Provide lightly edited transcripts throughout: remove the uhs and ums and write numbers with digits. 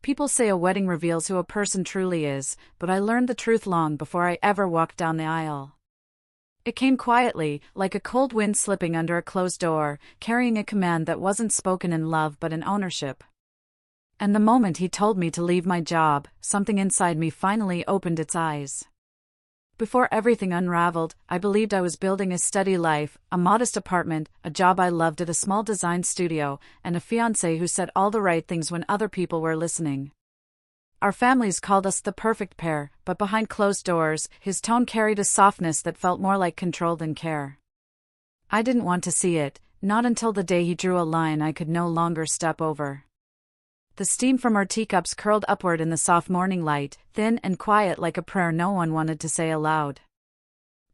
People say a wedding reveals who a person truly is, but I learned the truth long before I ever walked down the aisle. It came quietly, like a cold wind slipping under a closed door, carrying a command that wasn't spoken in love but in ownership. And the moment he told me to leave my job, something inside me finally opened its eyes. Before everything unraveled, I believed I was building a steady life, a modest apartment, a job I loved at a small design studio, and a fiancé who said all the right things when other people were listening. Our families called us the perfect pair, but behind closed doors, his tone carried a softness that felt more like control than care. I didn't want to see it, not until the day he drew a line I could no longer step over. The steam from our teacups curled upward in the soft morning light, thin and quiet like a prayer no one wanted to say aloud.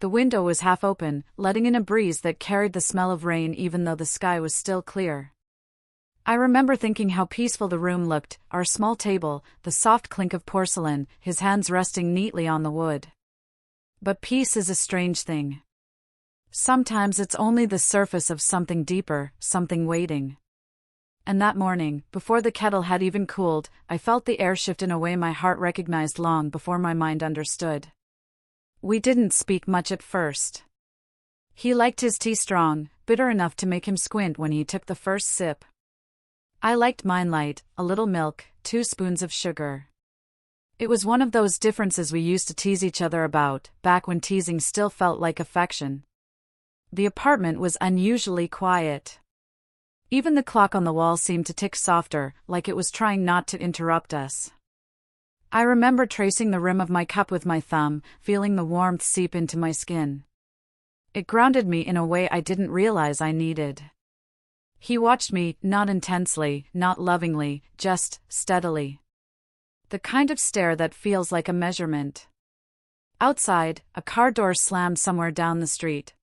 The window was half open, letting in a breeze that carried the smell of rain even though the sky was still clear. I remember thinking how peaceful the room looked, our small table, the soft clink of porcelain, his hands resting neatly on the wood. But peace is a strange thing. Sometimes it's only the surface of something deeper, something waiting. And that morning, before the kettle had even cooled, I felt the air shift in a way my heart recognized long before my mind understood. We didn't speak much at first. He liked his tea strong, bitter enough to make him squint when he took the first sip. I liked mine light, a little milk, 2 spoons of sugar. It was one of those differences we used to tease each other about, back when teasing still felt like affection. The apartment was unusually quiet. Even the clock on the wall seemed to tick softer, like it was trying not to interrupt us. I remember tracing the rim of my cup with my thumb, feeling the warmth seep into my skin. It grounded me in a way I didn't realize I needed. He watched me, not intensely, not lovingly, just steadily. The kind of stare that feels like a measurement. Outside, a car door slammed somewhere down the street.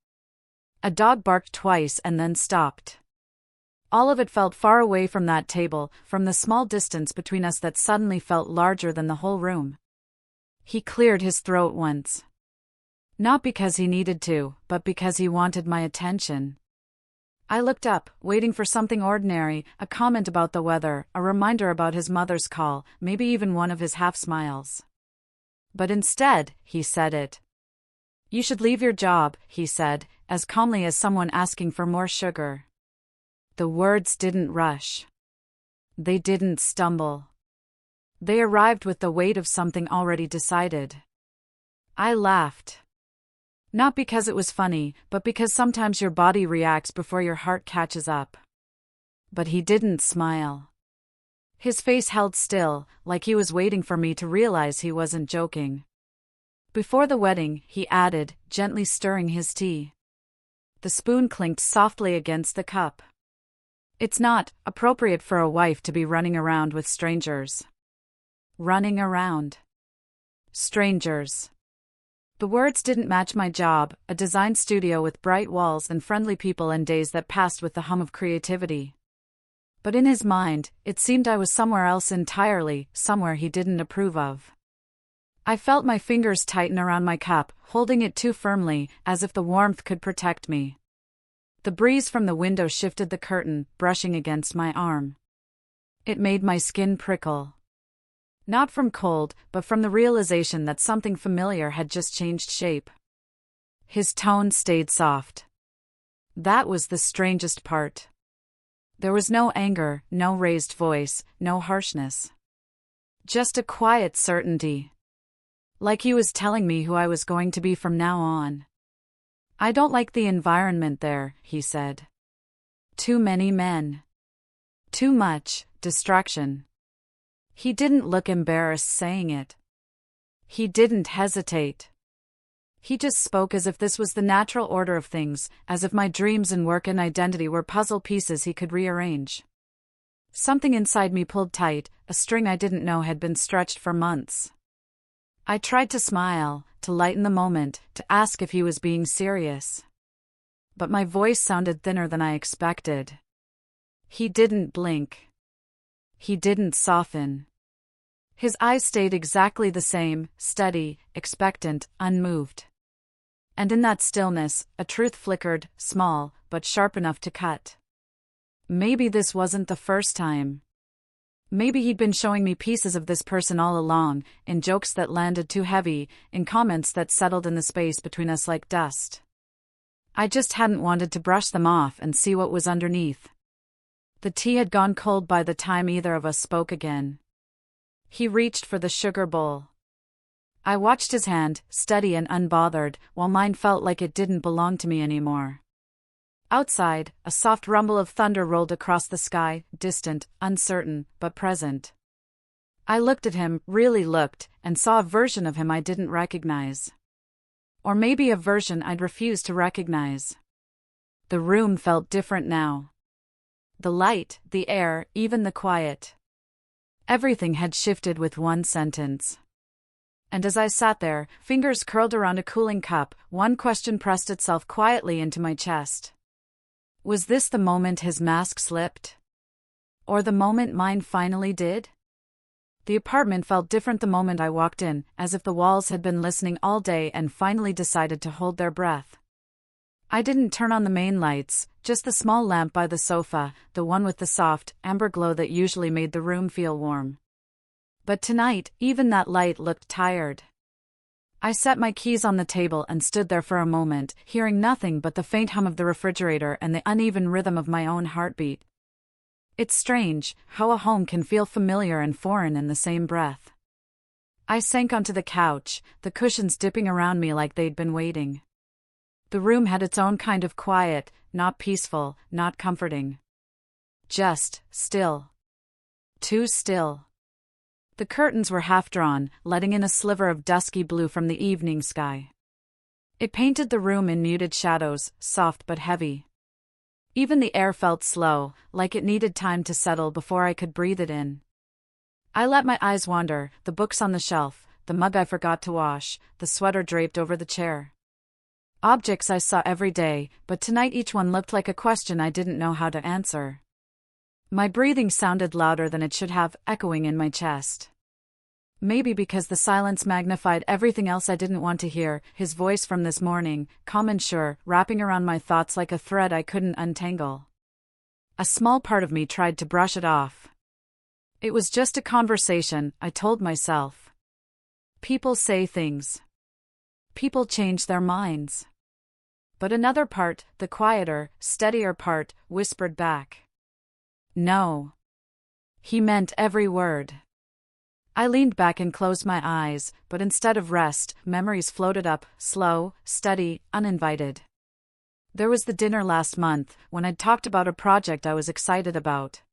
A dog barked twice and then stopped. All of it felt far away from that table, from the small distance between us that suddenly felt larger than the whole room. He cleared his throat once. Not because he needed to, but because he wanted my attention. I looked up, waiting for something ordinary, a comment about the weather, a reminder about his mother's call, maybe even one of his half-smiles. But instead, he said it. "You should leave your job," he said, as calmly as someone asking for more sugar. The words didn't rush. They didn't stumble. They arrived with the weight of something already decided. I laughed. Not because it was funny, but because sometimes your body reacts before your heart catches up. But he didn't smile. His face held still, like he was waiting for me to realize he wasn't joking. "Before the wedding," he added, gently stirring his tea. The spoon clinked softly against the cup. "It's not appropriate for a wife to be running around with strangers." Running around. Strangers. The words didn't match my job, a design studio with bright walls and friendly people and days that passed with the hum of creativity. But in his mind, it seemed I was somewhere else entirely, somewhere he didn't approve of. I felt my fingers tighten around my cup, holding it too firmly, as if the warmth could protect me. The breeze from the window shifted the curtain, brushing against my arm. It made my skin prickle. Not from cold, but from the realization that something familiar had just changed shape. His tone stayed soft. That was the strangest part. There was no anger, no raised voice, no harshness. Just a quiet certainty. Like he was telling me who I was going to be from now on. "I don't like the environment there," he said. "Too many men. Too much distraction." He didn't look embarrassed saying it. He didn't hesitate. He just spoke as if this was the natural order of things, as if my dreams and work and identity were puzzle pieces he could rearrange. Something inside me pulled tight, a string I didn't know had been stretched for months. I tried to smile, to lighten the moment, to ask if he was being serious. But my voice sounded thinner than I expected. He didn't blink. He didn't soften. His eyes stayed exactly the same, steady, expectant, unmoved. And in that stillness, a truth flickered, small, but sharp enough to cut. Maybe this wasn't the first time. Maybe he'd been showing me pieces of this person all along, in jokes that landed too heavy, in comments that settled in the space between us like dust. I just hadn't wanted to brush them off and see what was underneath. The tea had gone cold by the time either of us spoke again. He reached for the sugar bowl. I watched his hand, steady and unbothered, while mine felt like it didn't belong to me anymore. Outside, a soft rumble of thunder rolled across the sky, distant, uncertain, but present. I looked at him, really looked, and saw a version of him I didn't recognize. Or maybe a version I'd refused to recognize. The room felt different now. The light, the air, even the quiet. Everything had shifted with one sentence. And as I sat there, fingers curled around a cooling cup, one question pressed itself quietly into my chest. Was this the moment his mask slipped? Or the moment mine finally did? The apartment felt different the moment I walked in, as if the walls had been listening all day and finally decided to hold their breath. I didn't turn on the main lights, just the small lamp by the sofa, the one with the soft, amber glow that usually made the room feel warm. But tonight, even that light looked tired. I set my keys on the table and stood there for a moment, hearing nothing but the faint hum of the refrigerator and the uneven rhythm of my own heartbeat. It's strange how a home can feel familiar and foreign in the same breath. I sank onto the couch, the cushions dipping around me like they'd been waiting. The room had its own kind of quiet, not peaceful, not comforting. Just still. Too still. The curtains were half-drawn, letting in a sliver of dusky blue from the evening sky. It painted the room in muted shadows, soft but heavy. Even the air felt slow, like it needed time to settle before I could breathe it in. I let my eyes wander, the books on the shelf, the mug I forgot to wash, the sweater draped over the chair. Objects I saw every day, but tonight each one looked like a question I didn't know how to answer. My breathing sounded louder than it should have, echoing in my chest. Maybe because the silence magnified everything else I didn't want to hear, his voice from this morning, calm and sure, wrapping around my thoughts like a thread I couldn't untangle. A small part of me tried to brush it off. It was just a conversation, I told myself. People say things. People change their minds. But another part, the quieter, steadier part, whispered back. No. He meant every word. I leaned back and closed my eyes, but instead of rest, memories floated up, slow, steady, uninvited. There was the dinner last month, when I'd talked about a project I was excited about.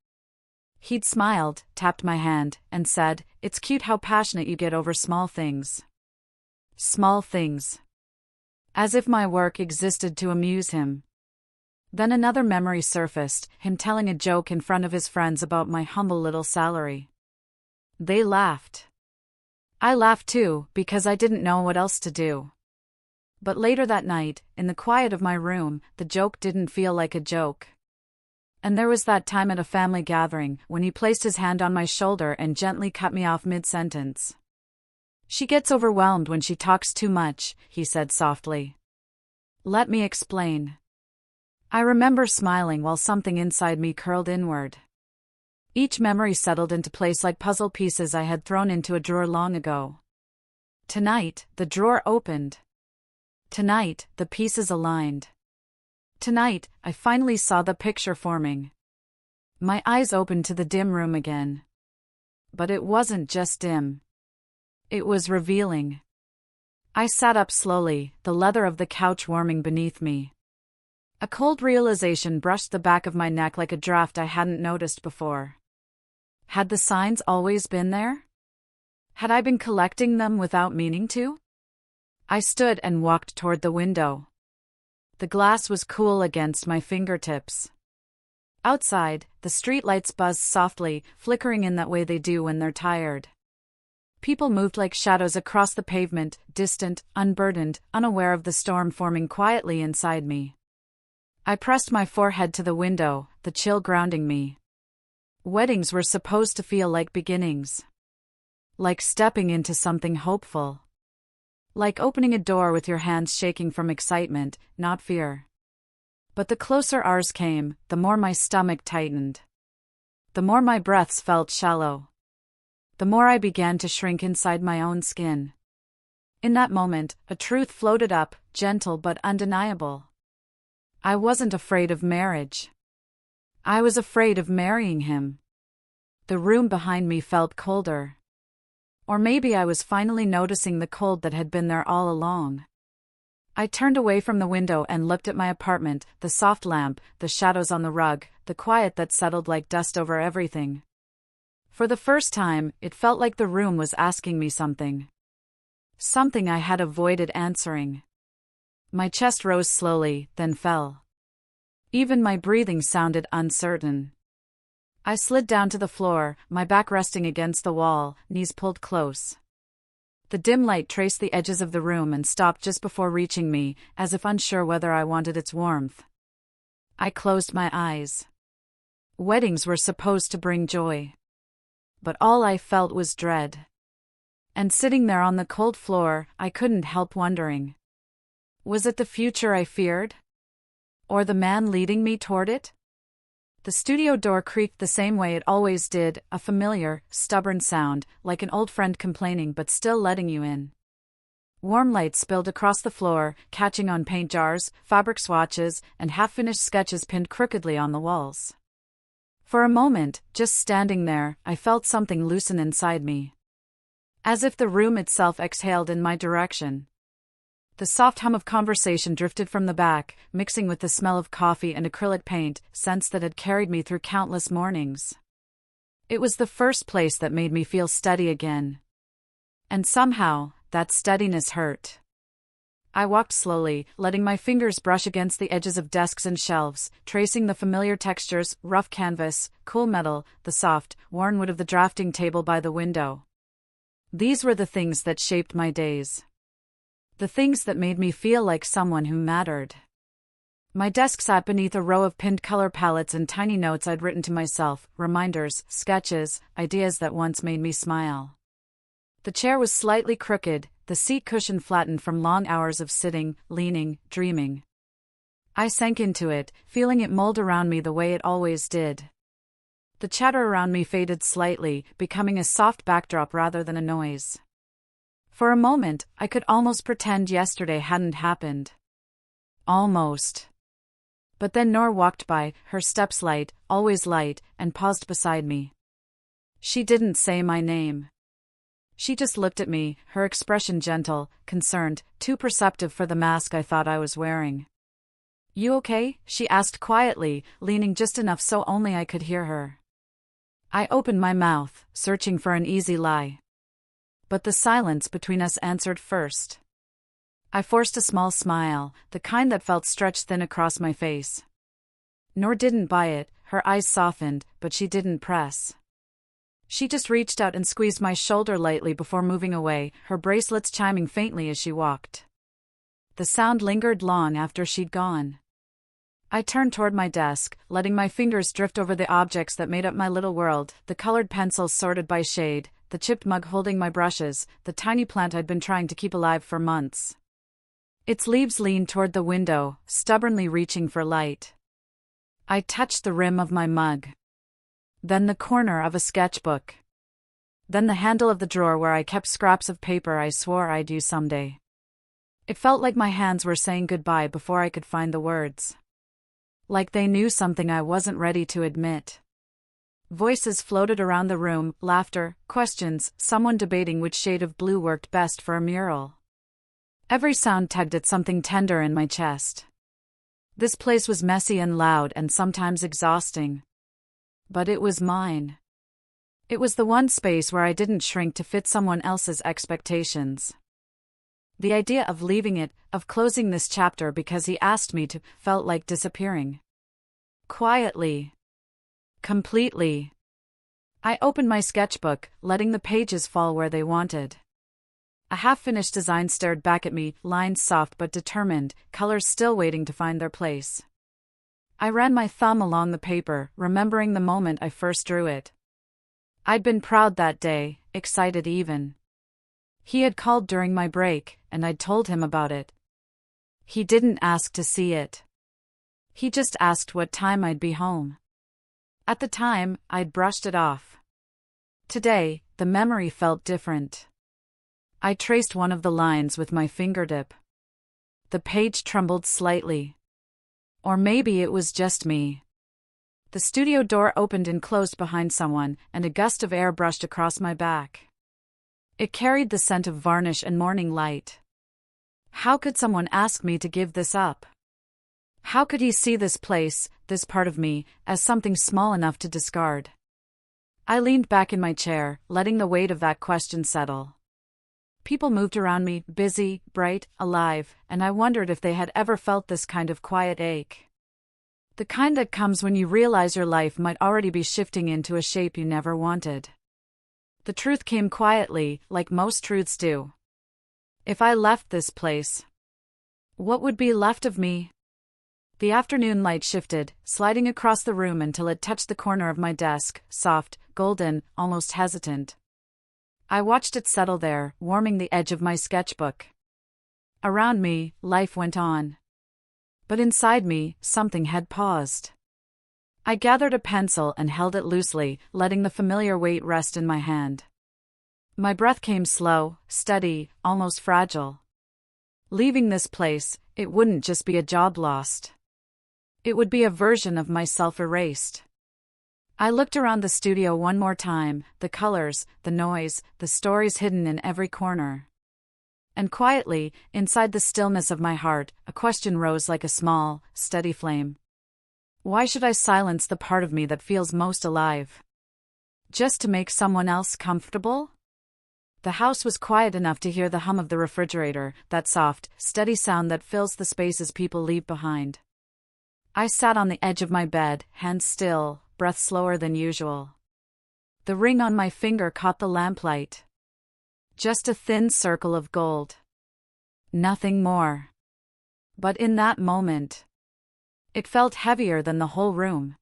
He'd smiled, tapped my hand, and said, "It's cute how passionate you get over small things." Small things. As if my work existed to amuse him. Then another memory surfaced, him telling a joke in front of his friends about my humble little salary. They laughed. I laughed too, because I didn't know what else to do. But later that night, in the quiet of my room, the joke didn't feel like a joke. And there was that time at a family gathering, when he placed his hand on my shoulder and gently cut me off mid-sentence. "She gets overwhelmed when she talks too much," he said softly. "Let me explain." I remember smiling while something inside me curled inward. Each memory settled into place like puzzle pieces I had thrown into a drawer long ago. Tonight, the drawer opened. Tonight, the pieces aligned. Tonight, I finally saw the picture forming. My eyes opened to the dim room again. But it wasn't just dim. It was revealing. I sat up slowly, the leather of the couch warming beneath me. A cold realization brushed the back of my neck like a draft I hadn't noticed before. Had the signs always been there? Had I been collecting them without meaning to? I stood and walked toward the window. The glass was cool against my fingertips. Outside, the streetlights buzzed softly, flickering in that way they do when they're tired. People moved like shadows across the pavement, distant, unburdened, unaware of the storm forming quietly inside me. I pressed my forehead to the window, the chill grounding me. Weddings were supposed to feel like beginnings. Like stepping into something hopeful. Like opening a door with your hands shaking from excitement, not fear. But the closer ours came, the more my stomach tightened. the more my breaths felt shallow. The more I began to shrink inside my own skin. In that moment, a truth floated up, gentle but undeniable. I wasn't afraid of marriage. I was afraid of marrying him. The room behind me felt colder. Or maybe I was finally noticing the cold that had been there all along. I turned away from the window and looked at my apartment, the soft lamp, the shadows on the rug, the quiet that settled like dust over everything. For the first time, it felt like the room was asking me something. Something I had avoided answering. My chest rose slowly, then fell. Even my breathing sounded uncertain. I slid down to the floor, my back resting against the wall, knees pulled close. The dim light traced the edges of the room and stopped just before reaching me, as if unsure whether I wanted its warmth. I closed my eyes. Weddings were supposed to bring joy. But all I felt was dread. And sitting there on the cold floor, I couldn't help wondering. Was it the future I feared? Or the man leading me toward it? The studio door creaked the same way it always did, a familiar, stubborn sound, like an old friend complaining but still letting you in. Warm light spilled across the floor, catching on paint jars, fabric swatches, and half-finished sketches pinned crookedly on the walls. For a moment, just standing there, I felt something loosen inside me. As if the room itself exhaled in my direction. The soft hum of conversation drifted from the back, mixing with the smell of coffee and acrylic paint, scents that had carried me through countless mornings. It was the first place that made me feel steady again. And somehow, that steadiness hurt. I walked slowly, letting my fingers brush against the edges of desks and shelves, tracing the familiar textures, rough canvas, cool metal, the soft, worn wood of the drafting table by the window. These were the things that shaped my days. The things that made me feel like someone who mattered. My desk sat beneath a row of pinned color palettes and tiny notes I'd written to myself, reminders, sketches, ideas that once made me smile. The chair was slightly crooked, the seat cushion flattened from long hours of sitting, leaning, dreaming. I sank into it, feeling it mold around me the way it always did. The chatter around me faded slightly, becoming a soft backdrop rather than a noise. For a moment, I could almost pretend yesterday hadn't happened. Almost. But then Nor walked by, her steps light, always light, and paused beside me. She didn't say my name. She just looked at me, her expression gentle, concerned, too perceptive for the mask I thought I was wearing. "You okay?" she asked quietly, leaning just enough so only I could hear her. I opened my mouth, searching for an easy lie. But the silence between us answered first. I forced a small smile, the kind that felt stretched thin across my face. Nor didn't buy it, her eyes softened, but she didn't press. She just reached out and squeezed my shoulder lightly before moving away, her bracelets chiming faintly as she walked. The sound lingered long after she'd gone. I turned toward my desk, letting my fingers drift over the objects that made up my little world, the colored pencils sorted by shade, the chipped mug holding my brushes, the tiny plant I'd been trying to keep alive for months. Its leaves leaned toward the window, stubbornly reaching for light. I touched the rim of my mug. Then the corner of a sketchbook. Then the handle of the drawer where I kept scraps of paper I swore I'd use someday. It felt like my hands were saying goodbye before I could find the words. Like they knew something I wasn't ready to admit. Voices floated around the room, laughter, questions, someone debating which shade of blue worked best for a mural. Every sound tugged at something tender in my chest. This place was messy and loud and sometimes exhausting. But it was mine. It was the one space where I didn't shrink to fit someone else's expectations. The idea of leaving it, of closing this chapter because he asked me to, felt like disappearing. Quietly. Completely. I opened my sketchbook, letting the pages fall where they wanted. A half-finished design stared back at me, lines soft but determined, colors still waiting to find their place. I ran my thumb along the paper, remembering the moment I first drew it. I'd been proud that day, excited even. He had called during my break, and I'd told him about it. He didn't ask to see it. He just asked what time I'd be home. At the time, I'd brushed it off. Today, the memory felt different. I traced one of the lines with my fingertip. The page trembled slightly. Or maybe it was just me. The studio door opened and closed behind someone, and a gust of air brushed across my back. It carried the scent of varnish and morning light. How could someone ask me to give this up? How could he see this place, this part of me, as something small enough to discard? I leaned back in my chair, letting the weight of that question settle. People moved around me, busy, bright, alive, and I wondered if they had ever felt this kind of quiet ache. The kind that comes when you realize your life might already be shifting into a shape you never wanted. The truth came quietly, like most truths do. If I left this place, what would be left of me? The afternoon light shifted, sliding across the room until it touched the corner of my desk, soft, golden, almost hesitant. I watched it settle there, warming the edge of my sketchbook. Around me, life went on. But inside me, something had paused. I gathered a pencil and held it loosely, letting the familiar weight rest in my hand. My breath came slow, steady, almost fragile. Leaving this place, it wouldn't just be a job lost. It would be a version of myself erased. I looked around the studio one more time, the colors, the noise, the stories hidden in every corner. And quietly, inside the stillness of my heart, a question rose like a small, steady flame. Why should I silence the part of me that feels most alive? Just to make someone else comfortable? The house was quiet enough to hear the hum of the refrigerator, that soft, steady sound that fills the spaces people leave behind. I sat on the edge of my bed, hands still, breath slower than usual. The ring on my finger caught the lamplight. Just a thin circle of gold. Nothing more. But in that moment, it felt heavier than the whole room.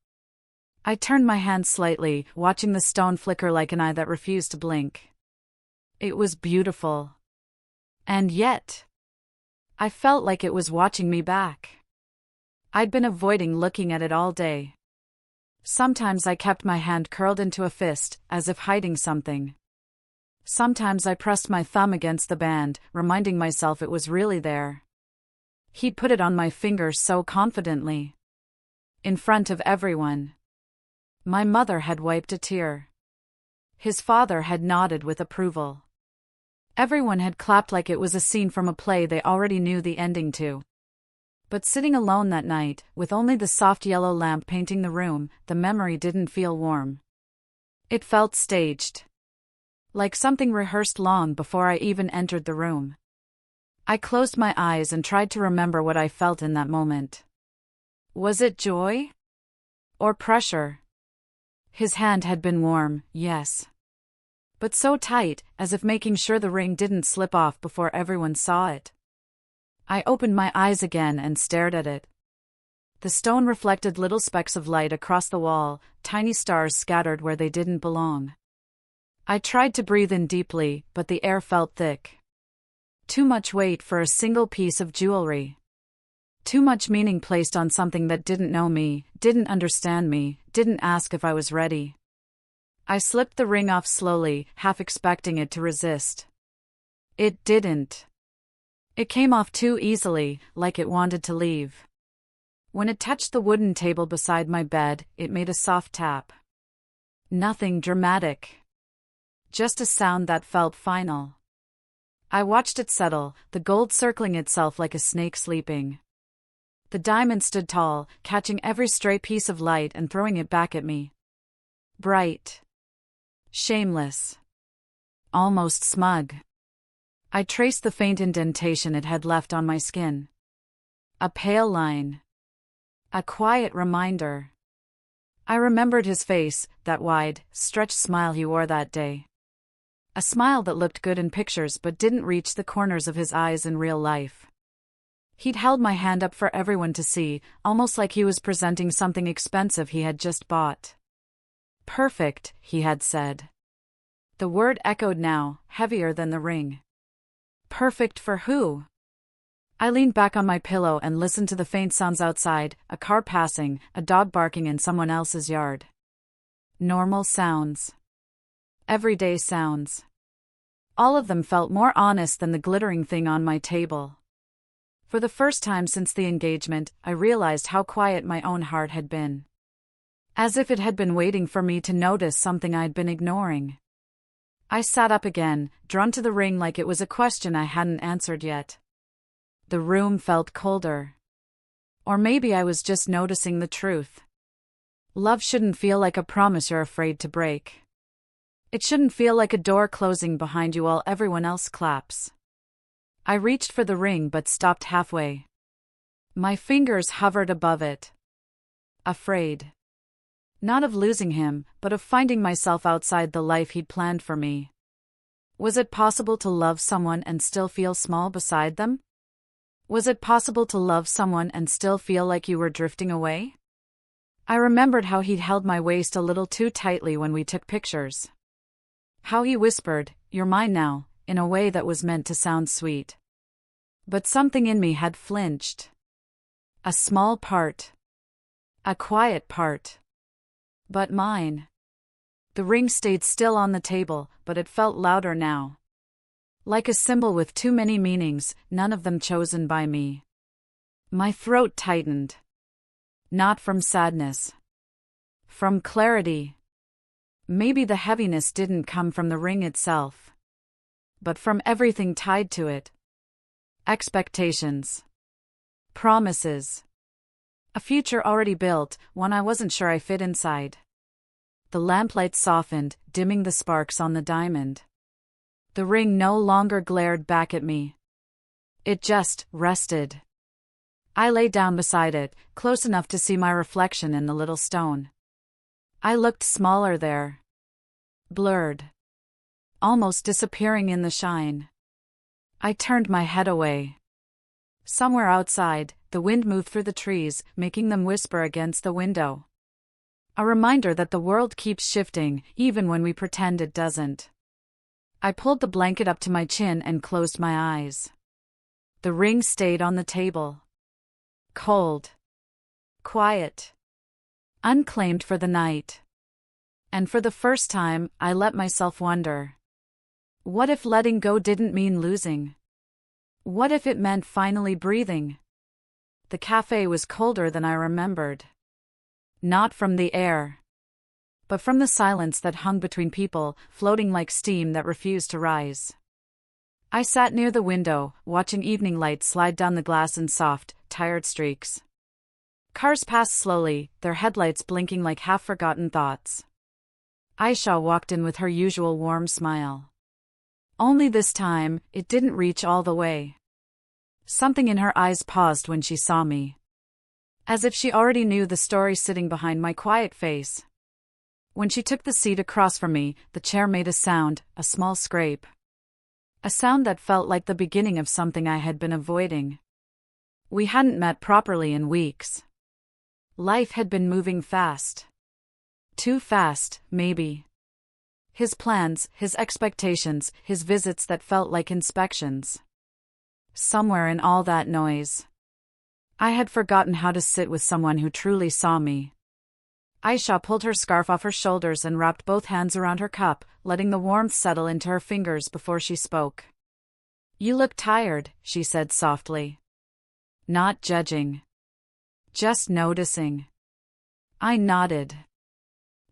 I turned my hand slightly, watching the stone flicker like an eye that refused to blink. It was beautiful. And yet, I felt like it was watching me back. I'd been avoiding looking at it all day. Sometimes I kept my hand curled into a fist, as if hiding something. Sometimes I pressed my thumb against the band, reminding myself it was really there. He'd put it on my finger so confidently. In front of everyone. My mother had wiped a tear. His father had nodded with approval. Everyone had clapped like it was a scene from a play they already knew the ending to. But sitting alone that night, with only the soft yellow lamp painting the room, the memory didn't feel warm. It felt staged. Like something rehearsed long before I even entered the room. I closed my eyes and tried to remember what I felt in that moment. Was it joy? Or pressure? His hand had been warm, yes. But so tight, as if making sure the ring didn't slip off before everyone saw it. I opened my eyes again and stared at it. The stone reflected little specks of light across the wall, tiny stars scattered where they didn't belong. I tried to breathe in deeply, but the air felt thick. Too much weight for a single piece of jewelry. Too much meaning placed on something that didn't know me, didn't understand me, didn't ask if I was ready. I slipped the ring off slowly, half expecting it to resist. It didn't. It came off too easily, like it wanted to leave. When it touched the wooden table beside my bed, it made a soft tap. Nothing dramatic. Just a sound that felt final. I watched it settle, the gold circling itself like a snake sleeping. The diamond stood tall, catching every stray piece of light and throwing it back at me. Bright. Shameless. Almost smug. I traced the faint indentation it had left on my skin. A pale line. A quiet reminder. I remembered his face, that wide, stretched smile he wore that day. A smile that looked good in pictures but didn't reach the corners of his eyes in real life. He'd held my hand up for everyone to see, almost like he was presenting something expensive he had just bought. Perfect, he had said. The word echoed now, heavier than the ring. Perfect for who? I leaned back on my pillow and listened to the faint sounds outside, a car passing, a dog barking in someone else's yard. Normal sounds. Everyday sounds. All of them felt more honest than the glittering thing on my table. For the first time since the engagement, I realized how quiet my own heart had been. As if it had been waiting for me to notice something I'd been ignoring. I sat up again, drawn to the ring like it was a question I hadn't answered yet. The room felt colder. Or maybe I was just noticing the truth. Love shouldn't feel like a promise you're afraid to break. It shouldn't feel like a door closing behind you while everyone else claps. I reached for the ring but stopped halfway. My fingers hovered above it. Afraid. Not of losing him, but of finding myself outside the life he'd planned for me. Was it possible to love someone and still feel small beside them? Was it possible to love someone and still feel like you were drifting away? I remembered how he'd held my waist a little too tightly when we took pictures. How he whispered, "You're mine now," in a way that was meant to sound sweet. But something in me had flinched. A small part. A quiet part. But mine. The ring stayed still on the table, but it felt louder now. Like a symbol with too many meanings, none of them chosen by me. My throat tightened. Not from sadness. From clarity. Maybe the heaviness didn't come from the ring itself, but from everything tied to it. Expectations. Promises. A future already built, one I wasn't sure I fit inside. The lamplight softened, dimming the sparks on the diamond. The ring no longer glared back at me. It just rested. I lay down beside it, close enough to see my reflection in the little stone. I looked smaller there. Blurred. Almost disappearing in the shine. I turned my head away. Somewhere outside, the wind moved through the trees, making them whisper against the window. A reminder that the world keeps shifting, even when we pretend it doesn't. I pulled the blanket up to my chin and closed my eyes. The ring stayed on the table. Cold. Quiet. Unclaimed for the night. And for the first time, I let myself wonder. What if letting go didn't mean losing? What if it meant finally breathing? The cafe was colder than I remembered. Not from the air, but from the silence that hung between people, floating like steam that refused to rise. I sat near the window, watching evening light slide down the glass in soft, tired streaks. Cars passed slowly, their headlights blinking like half-forgotten thoughts. Aisha walked in with her usual warm smile. Only this time, it didn't reach all the way. Something in her eyes paused when she saw me. As if she already knew the story sitting behind my quiet face. When she took the seat across from me, the chair made a sound, a small scrape. A sound that felt like the beginning of something I had been avoiding. We hadn't met properly in weeks. Life had been moving fast. Too fast, maybe. His plans, his expectations, his visits that felt like inspections. Somewhere in all that noise, I had forgotten how to sit with someone who truly saw me. Aisha pulled her scarf off her shoulders and wrapped both hands around her cup, letting the warmth settle into her fingers before she spoke. "You look tired," she said softly. Not judging. Just noticing. I nodded.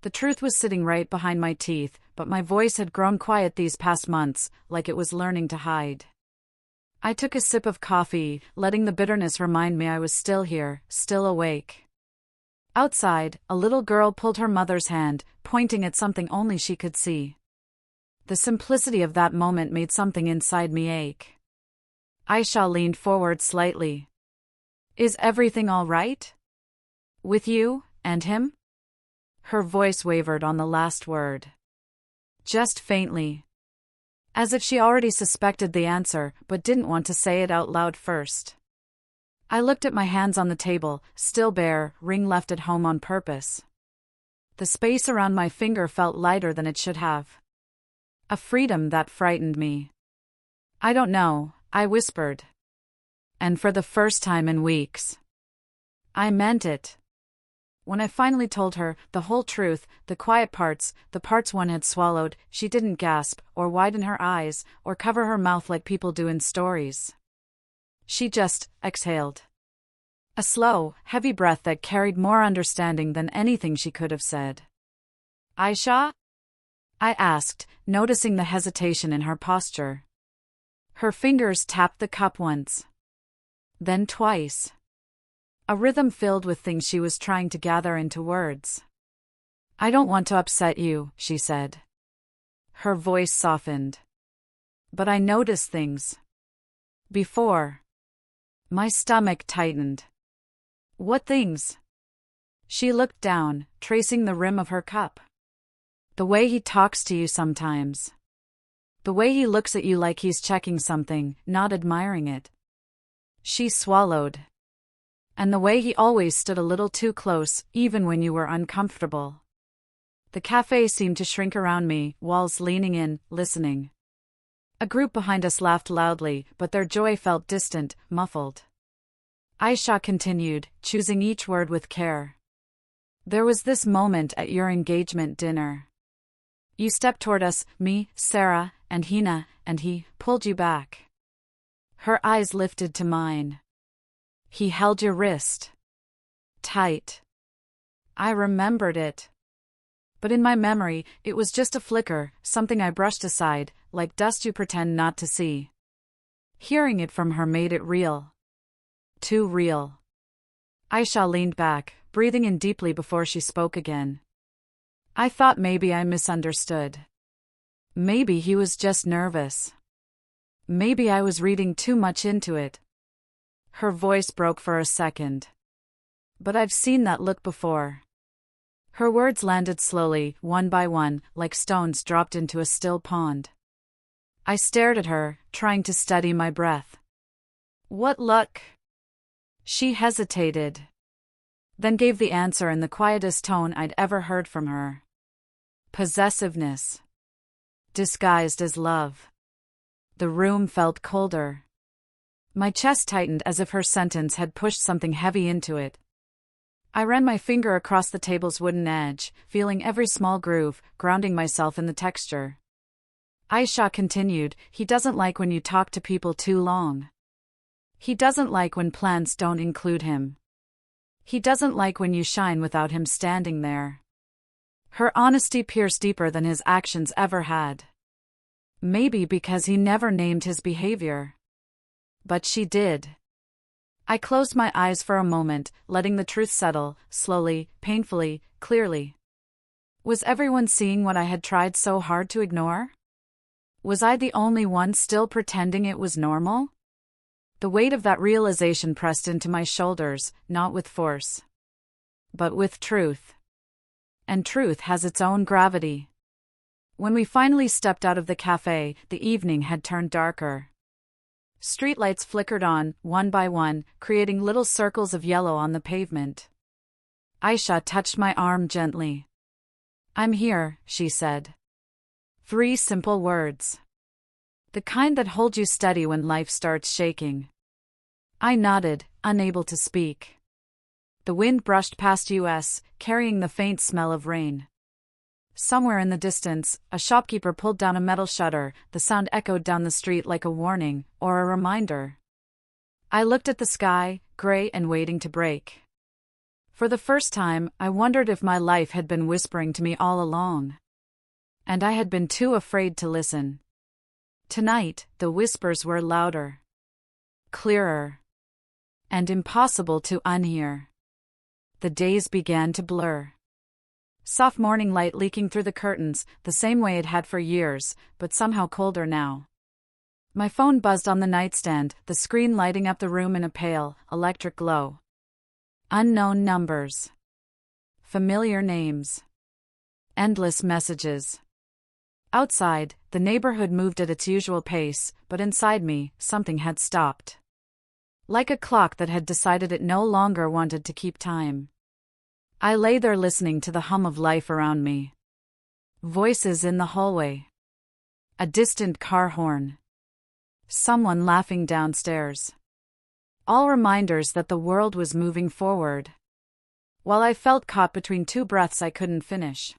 The truth was sitting right behind my teeth, but my voice had grown quiet these past months, like it was learning to hide. I took a sip of coffee, letting the bitterness remind me I was still here, still awake. Outside, a little girl pulled her mother's hand, pointing at something only she could see. The simplicity of that moment made something inside me ache. Aisha leaned forward slightly. "Is everything all right? With you, and him?" Her voice wavered on the last word. Just faintly. As if she already suspected the answer, but didn't want to say it out loud first. I looked at my hands on the table, still bare, ring left at home on purpose. The space around my finger felt lighter than it should have. A freedom that frightened me. "I don't know," I whispered. And for the first time in weeks, I meant it. When I finally told her the whole truth, the quiet parts, the parts one had swallowed, she didn't gasp, or widen her eyes, or cover her mouth like people do in stories. She just exhaled. A slow, heavy breath that carried more understanding than anything she could have said. "Aisha?" I asked, noticing the hesitation in her posture. Her fingers tapped the cup once. Then twice. A rhythm filled with things she was trying to gather into words. "I don't want to upset you," she said. Her voice softened. "But I noticed things. Before." My stomach tightened. "What things?" She looked down, tracing the rim of her cup. "The way he talks to you sometimes. The way he looks at you like he's checking something, not admiring it." She swallowed. "And the way he always stood a little too close, even when you were uncomfortable." The cafe seemed to shrink around me, walls leaning in, listening. A group behind us laughed loudly, but their joy felt distant, muffled. Aisha continued, choosing each word with care. "There was this moment at your engagement dinner. You stepped toward us, me, Sarah, and Hina, and he pulled you back." Her eyes lifted to mine. "He held your wrist tight." I remembered it. But in my memory, it was just a flicker, something I brushed aside, like dust you pretend not to see. Hearing it from her made it real. Too real. Aisha leaned back, breathing in deeply before she spoke again. "I thought maybe I misunderstood. Maybe he was just nervous. Maybe I was reading too much into it." Her voice broke for a second. "But I've seen that look before." Her words landed slowly, one by one, like stones dropped into a still pond. I stared at her, trying to steady my breath. "What look?" She hesitated. Then gave the answer in the quietest tone I'd ever heard from her. "Possessiveness. Disguised as love." The room felt colder. My chest tightened as if her sentence had pushed something heavy into it. I ran my finger across the table's wooden edge, feeling every small groove, grounding myself in the texture. Aisha continued, "He doesn't like when you talk to people too long. He doesn't like when plans don't include him. He doesn't like when you shine without him standing there." Her honesty pierced deeper than his actions ever had. Maybe because he never named his behavior. But she did. I closed my eyes for a moment, letting the truth settle, slowly, painfully, clearly. Was everyone seeing what I had tried so hard to ignore? Was I the only one still pretending it was normal? The weight of that realization pressed into my shoulders, not with force, but with truth. And truth has its own gravity. When we finally stepped out of the cafe, the evening had turned darker. Streetlights flickered on, one by one, creating little circles of yellow on the pavement. Aisha touched my arm gently. "I'm here," she said. 3 simple words. The kind that hold you steady when life starts shaking. I nodded, unable to speak. The wind brushed past us, carrying the faint smell of rain. Somewhere in the distance, a shopkeeper pulled down a metal shutter, the sound echoed down the street like a warning, or a reminder. I looked at the sky, gray and waiting to break. For the first time, I wondered if my life had been whispering to me all along. And I had been too afraid to listen. Tonight, the whispers were louder. Clearer. And impossible to unhear. The days began to blur. Soft morning light leaking through the curtains, the same way it had for years, but somehow colder now. My phone buzzed on the nightstand, the screen lighting up the room in a pale, electric glow. Unknown numbers. Familiar names. Endless messages. Outside, the neighborhood moved at its usual pace, but inside me, something had stopped. Like a clock that had decided it no longer wanted to keep time. I lay there listening to the hum of life around me. Voices in the hallway. A distant car horn. Someone laughing downstairs. All reminders that the world was moving forward. while I felt caught between two breaths I couldn't finish.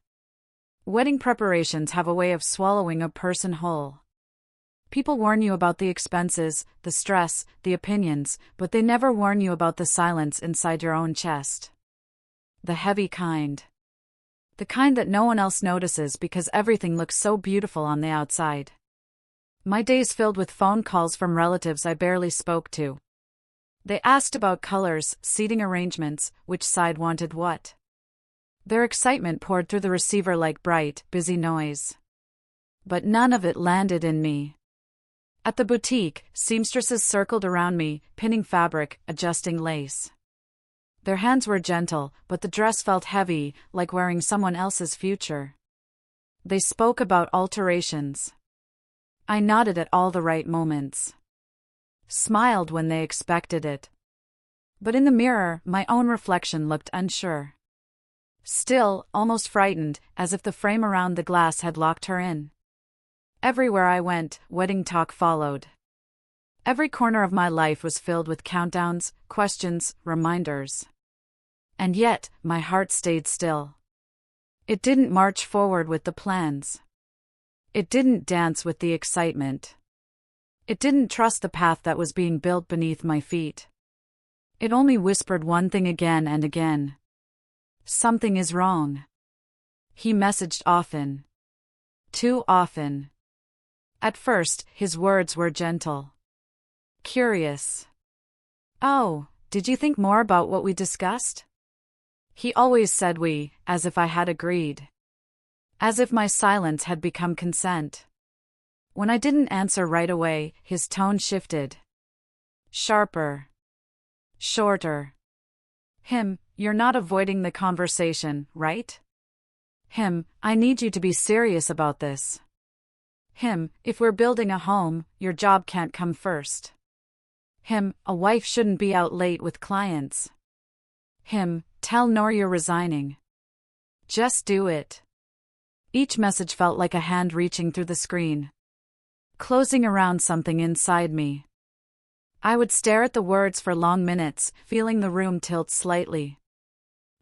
Wedding preparations have a way of swallowing a person whole. People warn you about the expenses, the stress, the opinions, but they never warn you about the silence inside your own chest. The heavy kind. The kind that no one else notices because everything looks so beautiful on the outside. My days filled with phone calls from relatives I barely spoke to. They asked about colors, seating arrangements, which side wanted what. Their excitement poured through the receiver like bright, busy noise. But none of it landed in me. At the boutique, seamstresses circled around me, pinning fabric, adjusting lace. Their hands were gentle, but the dress felt heavy, like wearing someone else's future. They spoke about alterations. I nodded at all the right moments. Smiled when they expected it. But in the mirror, my own reflection looked unsure. Still, almost frightened, as if the frame around the glass had locked her in. Everywhere I went, wedding talk followed. Every corner of my life was filled with countdowns, questions, reminders. And yet, my heart stayed still. It didn't march forward with the plans. It didn't dance with the excitement. It didn't trust the path that was being built beneath my feet. It only whispered one thing again and again. Something is wrong. He messaged often. Too often. At first, his words were gentle. Curious. Oh, did you think more about what we discussed? He always said we, as if I had agreed. As if my silence had become consent. When I didn't answer right away, his tone shifted. Sharper. Shorter. You're not avoiding the conversation, right? I need you to be serious about this. If we're building a home, your job can't come first. A wife shouldn't be out late with clients. Tell Nor you're resigning. Just do it. Each message felt like a hand reaching through the screen. Closing around something inside me. I would stare at the words for long minutes, feeling the room tilt slightly.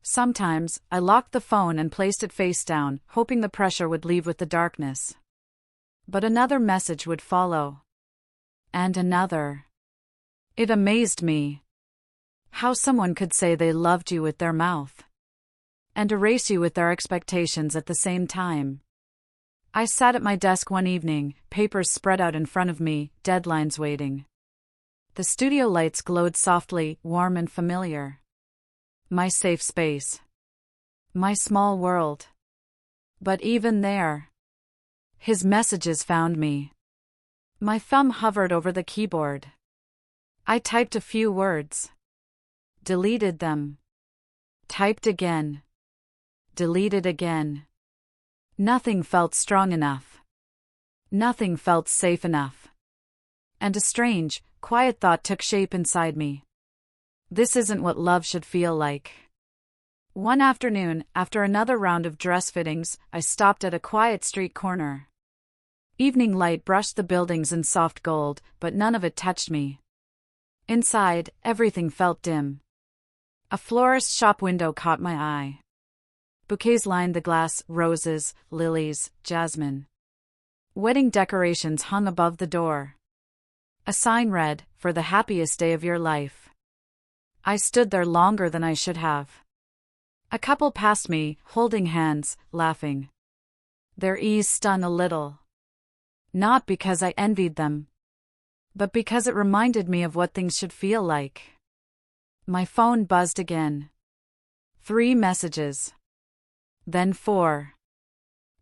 Sometimes, I locked the phone and placed it face down, hoping the pressure would leave with the darkness. But another message would follow. And another. It amazed me. How someone could say they loved you with their mouth. And erase you with their expectations at the same time. I sat at my desk one evening, papers spread out in front of me, deadlines waiting. The studio lights glowed softly, warm and familiar. My safe space. My small world. But even there, his messages found me. My thumb hovered over the keyboard. I typed a few words. Deleted them. Typed again. Deleted again. Nothing felt strong enough. Nothing felt safe enough. And a strange, quiet thought took shape inside me. This isn't what love should feel like. One afternoon, after another round of dress fittings, I stopped at a quiet street corner. Evening light brushed the buildings in soft gold, but none of it touched me. Inside, everything felt dim. A florist's shop window caught my eye. Bouquets lined the glass, roses, lilies, jasmine. Wedding decorations hung above the door. A sign read, "For the happiest day of your life." I stood there longer than I should have. A couple passed me, holding hands, laughing. Their ease stung a little. Not because I envied them, but because it reminded me of what things should feel like. My phone buzzed again. 3 messages. Then 4.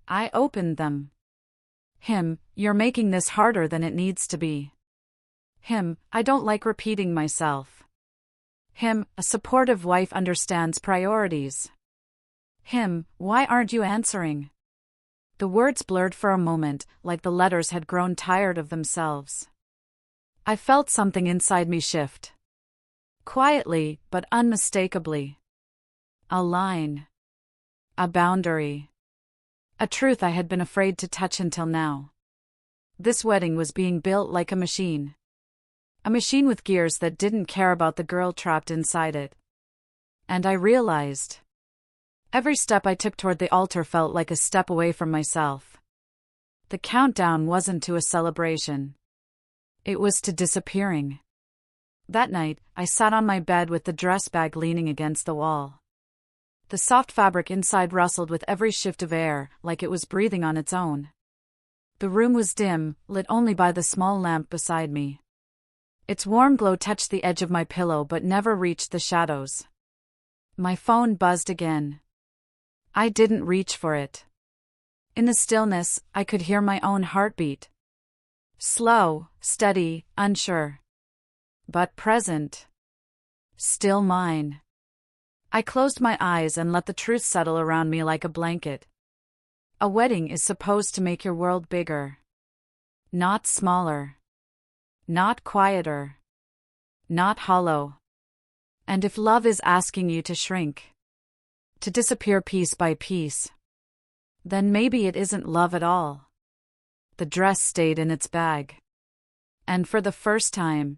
I opened them. You're making this harder than it needs to be. I don't like repeating myself. A supportive wife understands priorities. Why aren't you answering? The words blurred for a moment, like the letters had grown tired of themselves. I felt something inside me shift. Quietly, but unmistakably. A line. A boundary. A truth I had been afraid to touch until now. This wedding was being built like a machine. A machine with gears that didn't care about the girl trapped inside it. And I realized. Every step I took toward the altar felt like a step away from myself. The countdown wasn't to a celebration. It was to disappearing. That night, I sat on my bed with the dress bag leaning against the wall. The soft fabric inside rustled with every shift of air, like it was breathing on its own. The room was dim, lit only by the small lamp beside me. Its warm glow touched the edge of my pillow but never reached the shadows. My phone buzzed again. I didn't reach for it. In the stillness, I could hear my own heartbeat. Slow, steady, unsure. But present. Still mine. I closed my eyes and let the truth settle around me like a blanket. A wedding is supposed to make your world bigger. Not smaller. Not quieter. Not hollow. And if love is asking you to shrink, to disappear piece by piece, then maybe it isn't love at all. The dress stayed in its bag. And for the first time,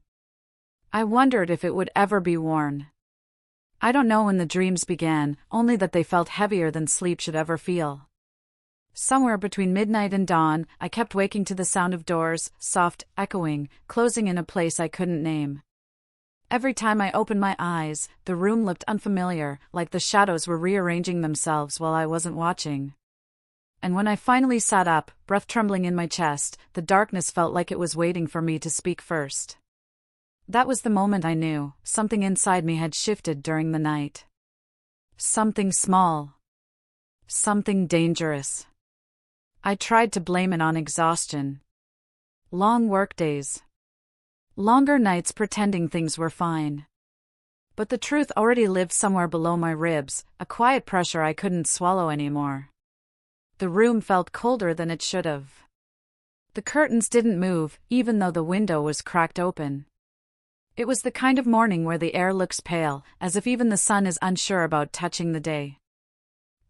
I wondered if it would ever be worn. I don't know when the dreams began, only that they felt heavier than sleep should ever feel. Somewhere between midnight and dawn, I kept waking to the sound of doors, soft, echoing, closing in a place I couldn't name. Every time I opened my eyes, the room looked unfamiliar, like the shadows were rearranging themselves while I wasn't watching. And when I finally sat up, breath trembling in my chest, the darkness felt like it was waiting for me to speak first. That was the moment I knew something inside me had shifted during the night. Something small. Something dangerous. I tried to blame it on exhaustion. Long workdays. Longer nights pretending things were fine. But the truth already lived somewhere below my ribs, a quiet pressure I couldn't swallow anymore. The room felt colder than it should have. The curtains didn't move, even though the window was cracked open. It was the kind of morning where the air looks pale, as if even the sun is unsure about touching the day.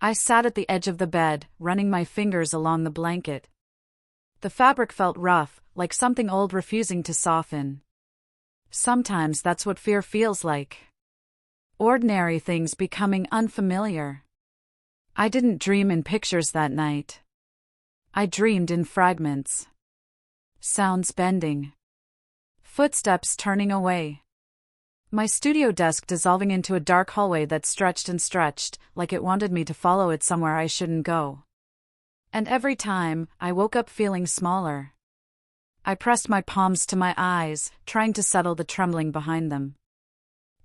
I sat at the edge of the bed, running my fingers along the blanket. The fabric felt rough, like something old refusing to soften. Sometimes that's what fear feels like. Ordinary things becoming unfamiliar. I didn't dream in pictures that night. I dreamed in fragments. Sounds bending. Footsteps turning away. My studio desk dissolving into a dark hallway that stretched and stretched, like it wanted me to follow it somewhere I shouldn't go. And every time, I woke up feeling smaller. I pressed my palms to my eyes, trying to settle the trembling behind them.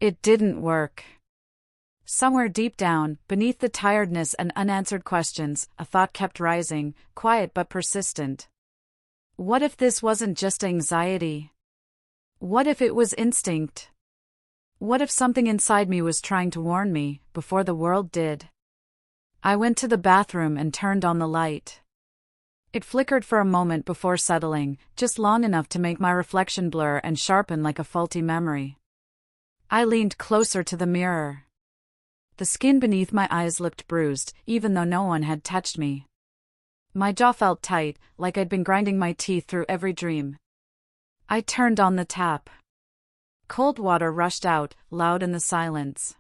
It didn't work. Somewhere deep down, beneath the tiredness and unanswered questions, a thought kept rising, quiet but persistent. What if this wasn't just anxiety? What if it was instinct? What if something inside me was trying to warn me, before the world did? I went to the bathroom and turned on the light. It flickered for a moment before settling, just long enough to make my reflection blur and sharpen like a faulty memory. I leaned closer to the mirror. The skin beneath my eyes looked bruised, even though no one had touched me. My jaw felt tight, like I'd been grinding my teeth through every dream. I turned on the tap. Cold water rushed out, loud in the silence.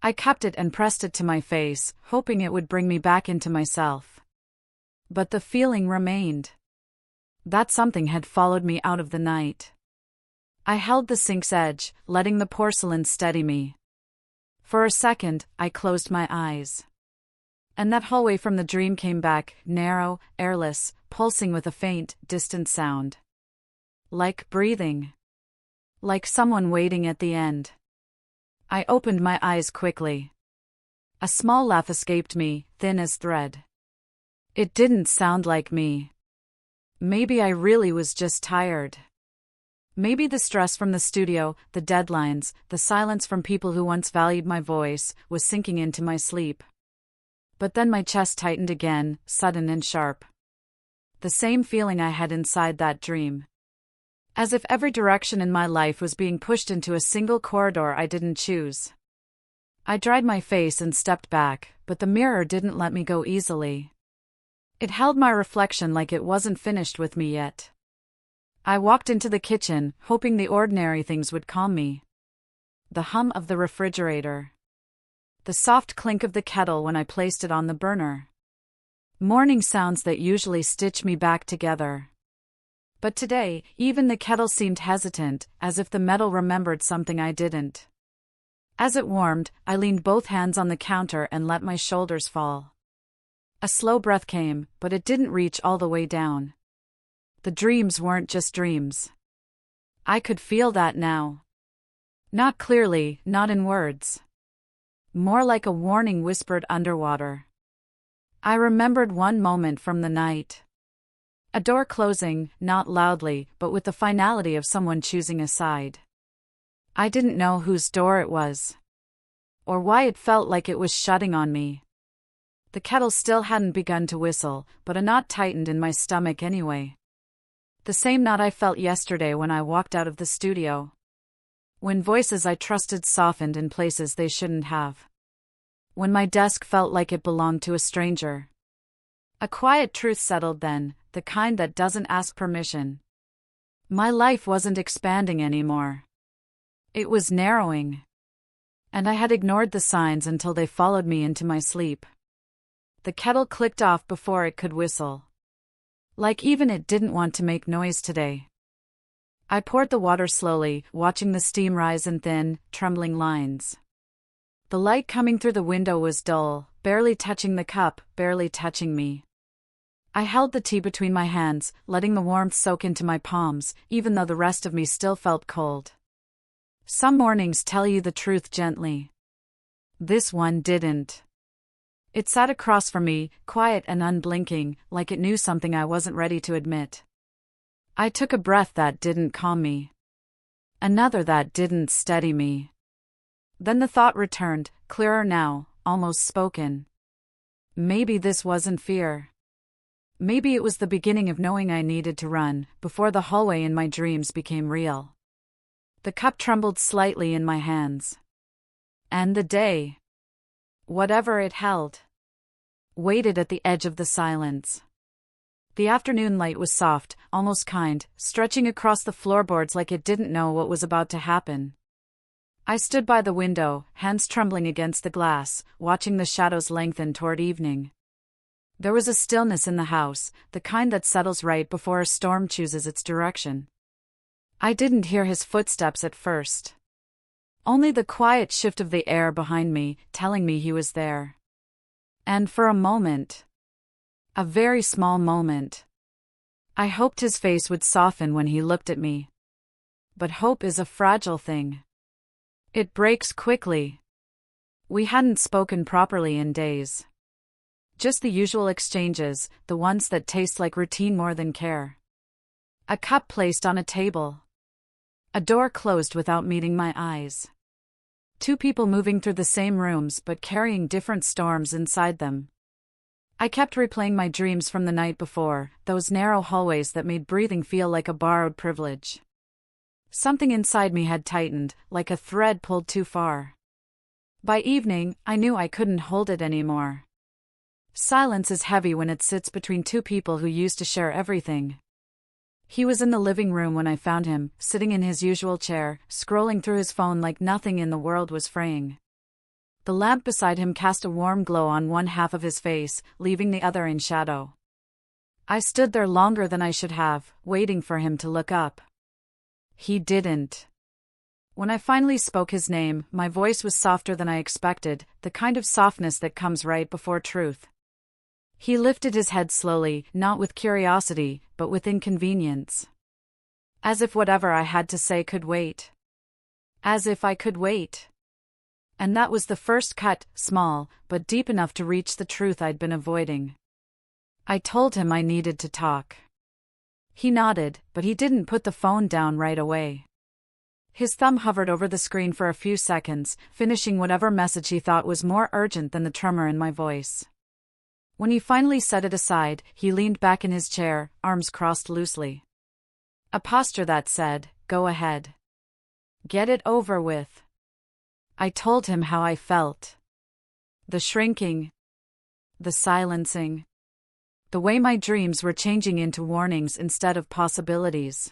I cupped it and pressed it to my face, hoping it would bring me back into myself. But the feeling remained. That something had followed me out of the night. I held the sink's edge, letting the porcelain steady me. For a second, I closed my eyes. And that hallway from the dream came back, narrow, airless, pulsing with a faint, distant sound. Like breathing. Like someone waiting at the end. I opened my eyes quickly. A small laugh escaped me, thin as thread. It didn't sound like me. Maybe I really was just tired. Maybe the stress from the studio, the deadlines, the silence from people who once valued my voice, was sinking into my sleep. But then my chest tightened again, sudden and sharp. The same feeling I had inside that dream. As if every direction in my life was being pushed into a single corridor I didn't choose. I dried my face and stepped back, but the mirror didn't let me go easily. It held my reflection like it wasn't finished with me yet. I walked into the kitchen, hoping the ordinary things would calm me. The hum of the refrigerator. The soft clink of the kettle when I placed it on the burner. Morning sounds that usually stitch me back together. But today, even the kettle seemed hesitant, as if the metal remembered something I didn't. As it warmed, I leaned both hands on the counter and let my shoulders fall. A slow breath came, but it didn't reach all the way down. The dreams weren't just dreams. I could feel that now. Not clearly, not in words. More like a warning whispered underwater. I remembered one moment from the night. A door closing, not loudly, but with the finality of someone choosing a side. I didn't know whose door it was, or why it felt like it was shutting on me. The kettle still hadn't begun to whistle, but a knot tightened in my stomach anyway. The same knot I felt yesterday when I walked out of the studio. When voices I trusted softened in places they shouldn't have. When my desk felt like it belonged to a stranger. A quiet truth settled then, the kind that doesn't ask permission. My life wasn't expanding anymore. It was narrowing. And I had ignored the signs until they followed me into my sleep. The kettle clicked off before it could whistle. Like even it didn't want to make noise today. I poured the water slowly, watching the steam rise in thin, trembling lines. The light coming through the window was dull, barely touching the cup, barely touching me. I held the tea between my hands, letting the warmth soak into my palms, even though the rest of me still felt cold. Some mornings tell you the truth gently. This one didn't. It sat across from me, quiet and unblinking, like it knew something I wasn't ready to admit. I took a breath that didn't calm me. Another that didn't steady me. Then the thought returned, clearer now, almost spoken. Maybe this wasn't fear. Maybe it was the beginning of knowing I needed to run, before the hallway in my dreams became real. The cup trembled slightly in my hands. And the day, whatever it held, waited at the edge of the silence. The afternoon light was soft, almost kind, stretching across the floorboards like it didn't know what was about to happen. I stood by the window, hands trembling against the glass, watching the shadows lengthen toward evening. There was a stillness in the house, the kind that settles right before a storm chooses its direction. I didn't hear his footsteps at first. Only the quiet shift of the air behind me, telling me he was there. And for a moment, a very small moment, I hoped his face would soften when he looked at me. But hope is a fragile thing. It breaks quickly. We hadn't spoken properly in days. Just the usual exchanges, the ones that taste like routine more than care. A cup placed on a table. A door closed without meeting my eyes. Two people moving through the same rooms but carrying different storms inside them. I kept replaying my dreams from the night before, those narrow hallways that made breathing feel like a borrowed privilege. Something inside me had tightened, like a thread pulled too far. By evening, I knew I couldn't hold it anymore. Silence is heavy when it sits between two people who used to share everything. He was in the living room when I found him, sitting in his usual chair, scrolling through his phone like nothing in the world was fraying. The lamp beside him cast a warm glow on one half of his face, leaving the other in shadow. I stood there longer than I should have, waiting for him to look up. He didn't. When I finally spoke his name, my voice was softer than I expected, the kind of softness that comes right before truth. He lifted his head slowly, not with curiosity, but with inconvenience. As if whatever I had to say could wait. As if I could wait. And that was the first cut, small, but deep enough to reach the truth I'd been avoiding. I told him I needed to talk. He nodded, but he didn't put the phone down right away. His thumb hovered over the screen for a few seconds, finishing whatever message he thought was more urgent than the tremor in my voice. When he finally set it aside, he leaned back in his chair, arms crossed loosely. A posture that said, "Go ahead. Get it over with." I told him how I felt. The shrinking. The silencing. The way my dreams were changing into warnings instead of possibilities.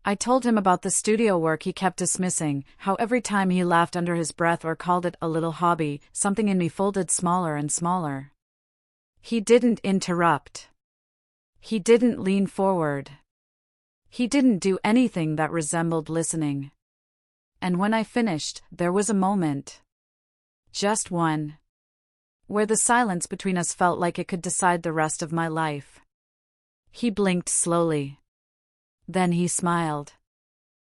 I told him about the studio work he kept dismissing, how every time he laughed under his breath or called it a little hobby, something in me folded smaller and smaller. He didn't interrupt. He didn't lean forward. He didn't do anything that resembled listening. And when I finished, there was a moment. Just one. Where the silence between us felt like it could decide the rest of my life. He blinked slowly. Then he smiled.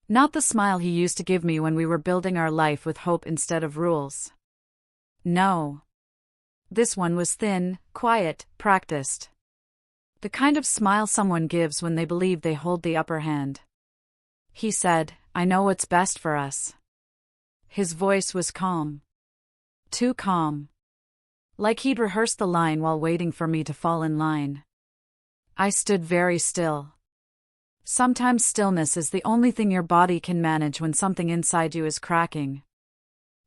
Not the smile he used to give me when we were building our life with hope instead of rules. No. This one was thin, quiet, practiced. The kind of smile someone gives when they believe they hold the upper hand. He said, "I know what's best for us." His voice was calm. Too calm. Like he'd rehearsed the line while waiting for me to fall in line. I stood very still. Sometimes stillness is the only thing your body can manage when something inside you is cracking.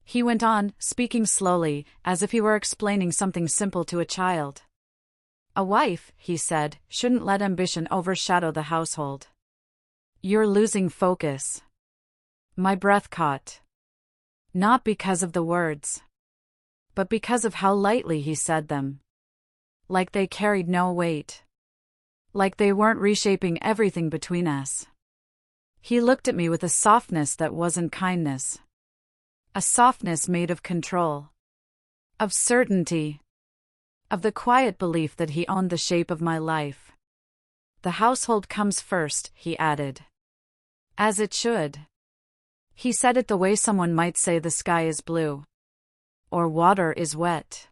He went on, speaking slowly, as if he were explaining something simple to a child. "A wife," he said, "shouldn't let ambition overshadow the household. You're losing focus." My breath caught. Not because of the words, but because of how lightly he said them. Like they carried no weight. Like they weren't reshaping everything between us. He looked at me with a softness that wasn't kindness. A softness made of control. Of certainty. Of the quiet belief that he owned the shape of my life. "The household comes first," he added. "As it should." He said it the way someone might say the sky is blue. Or water is wet.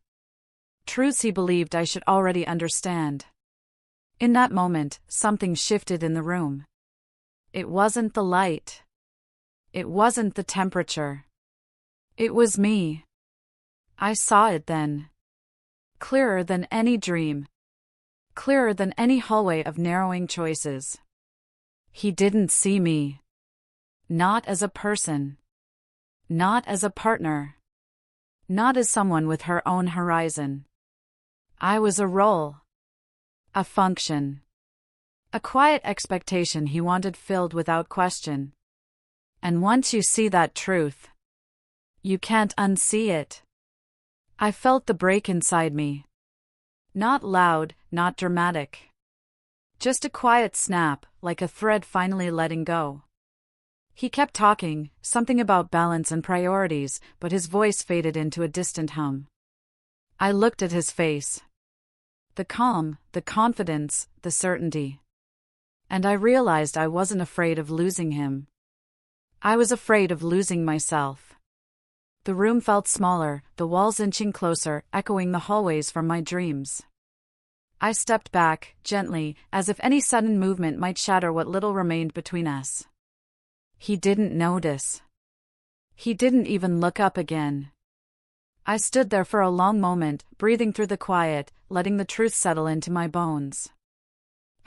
Truths he believed I should already understand. In that moment, something shifted in the room. It wasn't the light. It wasn't the temperature. It was me. I saw it then. Clearer than any dream. Clearer than any hallway of narrowing choices. He didn't see me. Not as a person. Not as a partner. Not as someone with her own horizon. I was a role. A function. A quiet expectation he wanted filled without question. And once you see that truth, you can't unsee it. I felt the break inside me. Not loud, not dramatic. Just a quiet snap, like a thread finally letting go. He kept talking, something about balance and priorities, but his voice faded into a distant hum. I looked at his face. The calm, the confidence, the certainty. And I realized I wasn't afraid of losing him. I was afraid of losing myself. The room felt smaller, the walls inching closer, echoing the hallways from my dreams. I stepped back, gently, as if any sudden movement might shatter what little remained between us. He didn't notice. He didn't even look up again. I stood there for a long moment, breathing through the quiet, letting the truth settle into my bones.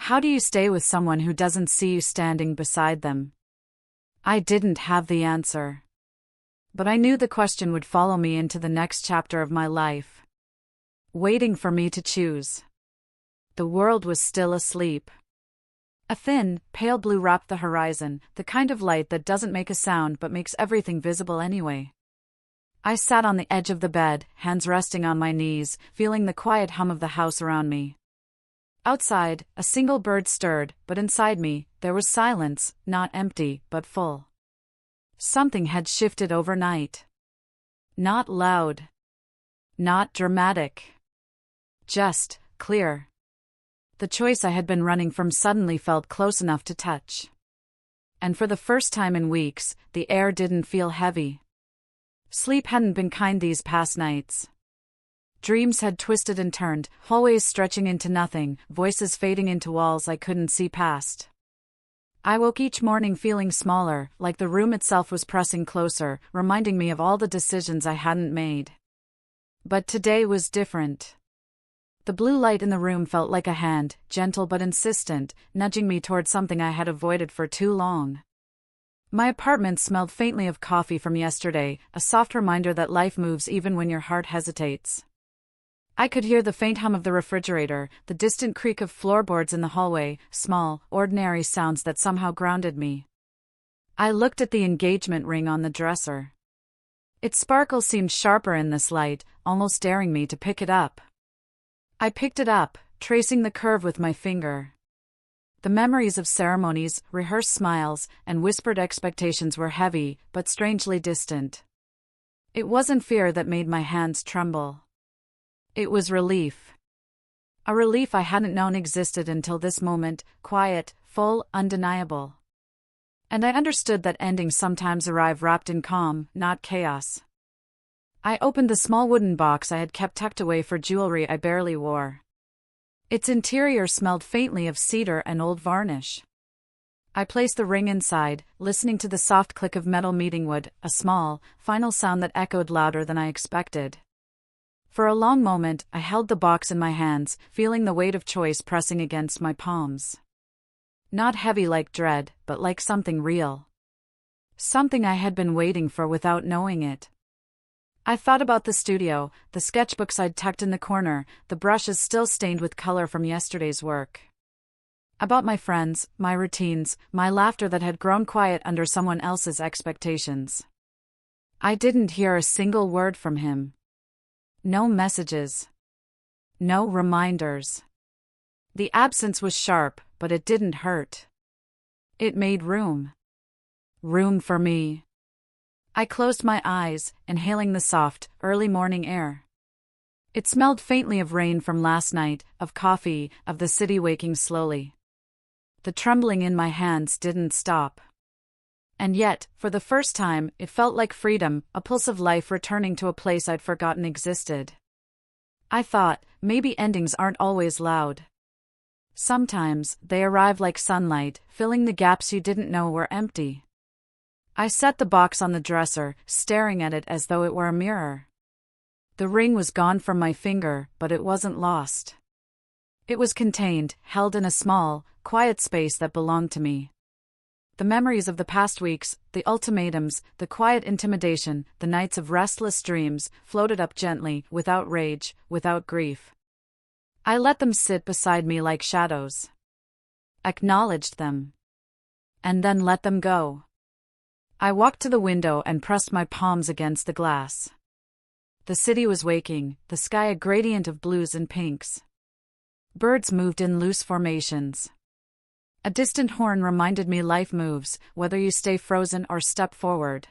How do you stay with someone who doesn't see you standing beside them? I didn't have the answer. But I knew the question would follow me into the next chapter of my life. Waiting for me to choose. The world was still asleep. A thin, pale blue wrapped the horizon, the kind of light that doesn't make a sound but makes everything visible anyway. I sat on the edge of the bed, hands resting on my knees, feeling the quiet hum of the house around me. Outside, a single bird stirred, but inside me, there was silence, not empty, but full. Something had shifted overnight. Not loud. Not dramatic. Just clear. The choice I had been running from suddenly felt close enough to touch. And for the first time in weeks, the air didn't feel heavy. Sleep hadn't been kind these past nights. Dreams had twisted and turned, hallways stretching into nothing, voices fading into walls I couldn't see past. I woke each morning feeling smaller, like the room itself was pressing closer, reminding me of all the decisions I hadn't made. But today was different. The blue light in the room felt like a hand, gentle but insistent, nudging me toward something I had avoided for too long. My apartment smelled faintly of coffee from yesterday, a soft reminder that life moves even when your heart hesitates. I could hear the faint hum of the refrigerator, the distant creak of floorboards in the hallway, small, ordinary sounds that somehow grounded me. I looked at the engagement ring on the dresser. Its sparkle seemed sharper in this light, almost daring me to pick it up. I picked it up, tracing the curve with my finger. The memories of ceremonies, rehearsed smiles, and whispered expectations were heavy, but strangely distant. It wasn't fear that made my hands tremble. It was relief. A relief I hadn't known existed until this moment, quiet, full, undeniable. And I understood that endings sometimes arrive wrapped in calm, not chaos. I opened the small wooden box I had kept tucked away for jewelry I barely wore. Its interior smelled faintly of cedar and old varnish. I placed the ring inside, listening to the soft click of metal meeting wood, a small, final sound that echoed louder than I expected. For a long moment, I held the box in my hands, feeling the weight of choice pressing against my palms. Not heavy like dread, but like something real. Something I had been waiting for without knowing it. I thought about the studio, the sketchbooks I'd tucked in the corner, the brushes still stained with color from yesterday's work. About my friends, my routines, my laughter that had grown quiet under someone else's expectations. I didn't hear a single word from him. No messages. No reminders. The absence was sharp, but it didn't hurt. It made room. Room for me. I closed my eyes, inhaling the soft, early morning air. It smelled faintly of rain from last night, of coffee, of the city waking slowly. The trembling in my hands didn't stop. And yet, for the first time, it felt like freedom, a pulse of life returning to a place I'd forgotten existed. I thought, maybe endings aren't always loud. Sometimes, they arrive like sunlight, filling the gaps you didn't know were empty. I set the box on the dresser, staring at it as though it were a mirror. The ring was gone from my finger, but it wasn't lost. It was contained, held in a small, quiet space that belonged to me. The memories of the past weeks, the ultimatums, the quiet intimidation, the nights of restless dreams, floated up gently, without rage, without grief. I let them sit beside me like shadows. Acknowledged them. And then let them go. I walked to the window and pressed my palms against the glass. The city was waking, the sky a gradient of blues and pinks. Birds moved in loose formations. A distant horn reminded me life moves, whether you stay frozen or step forward.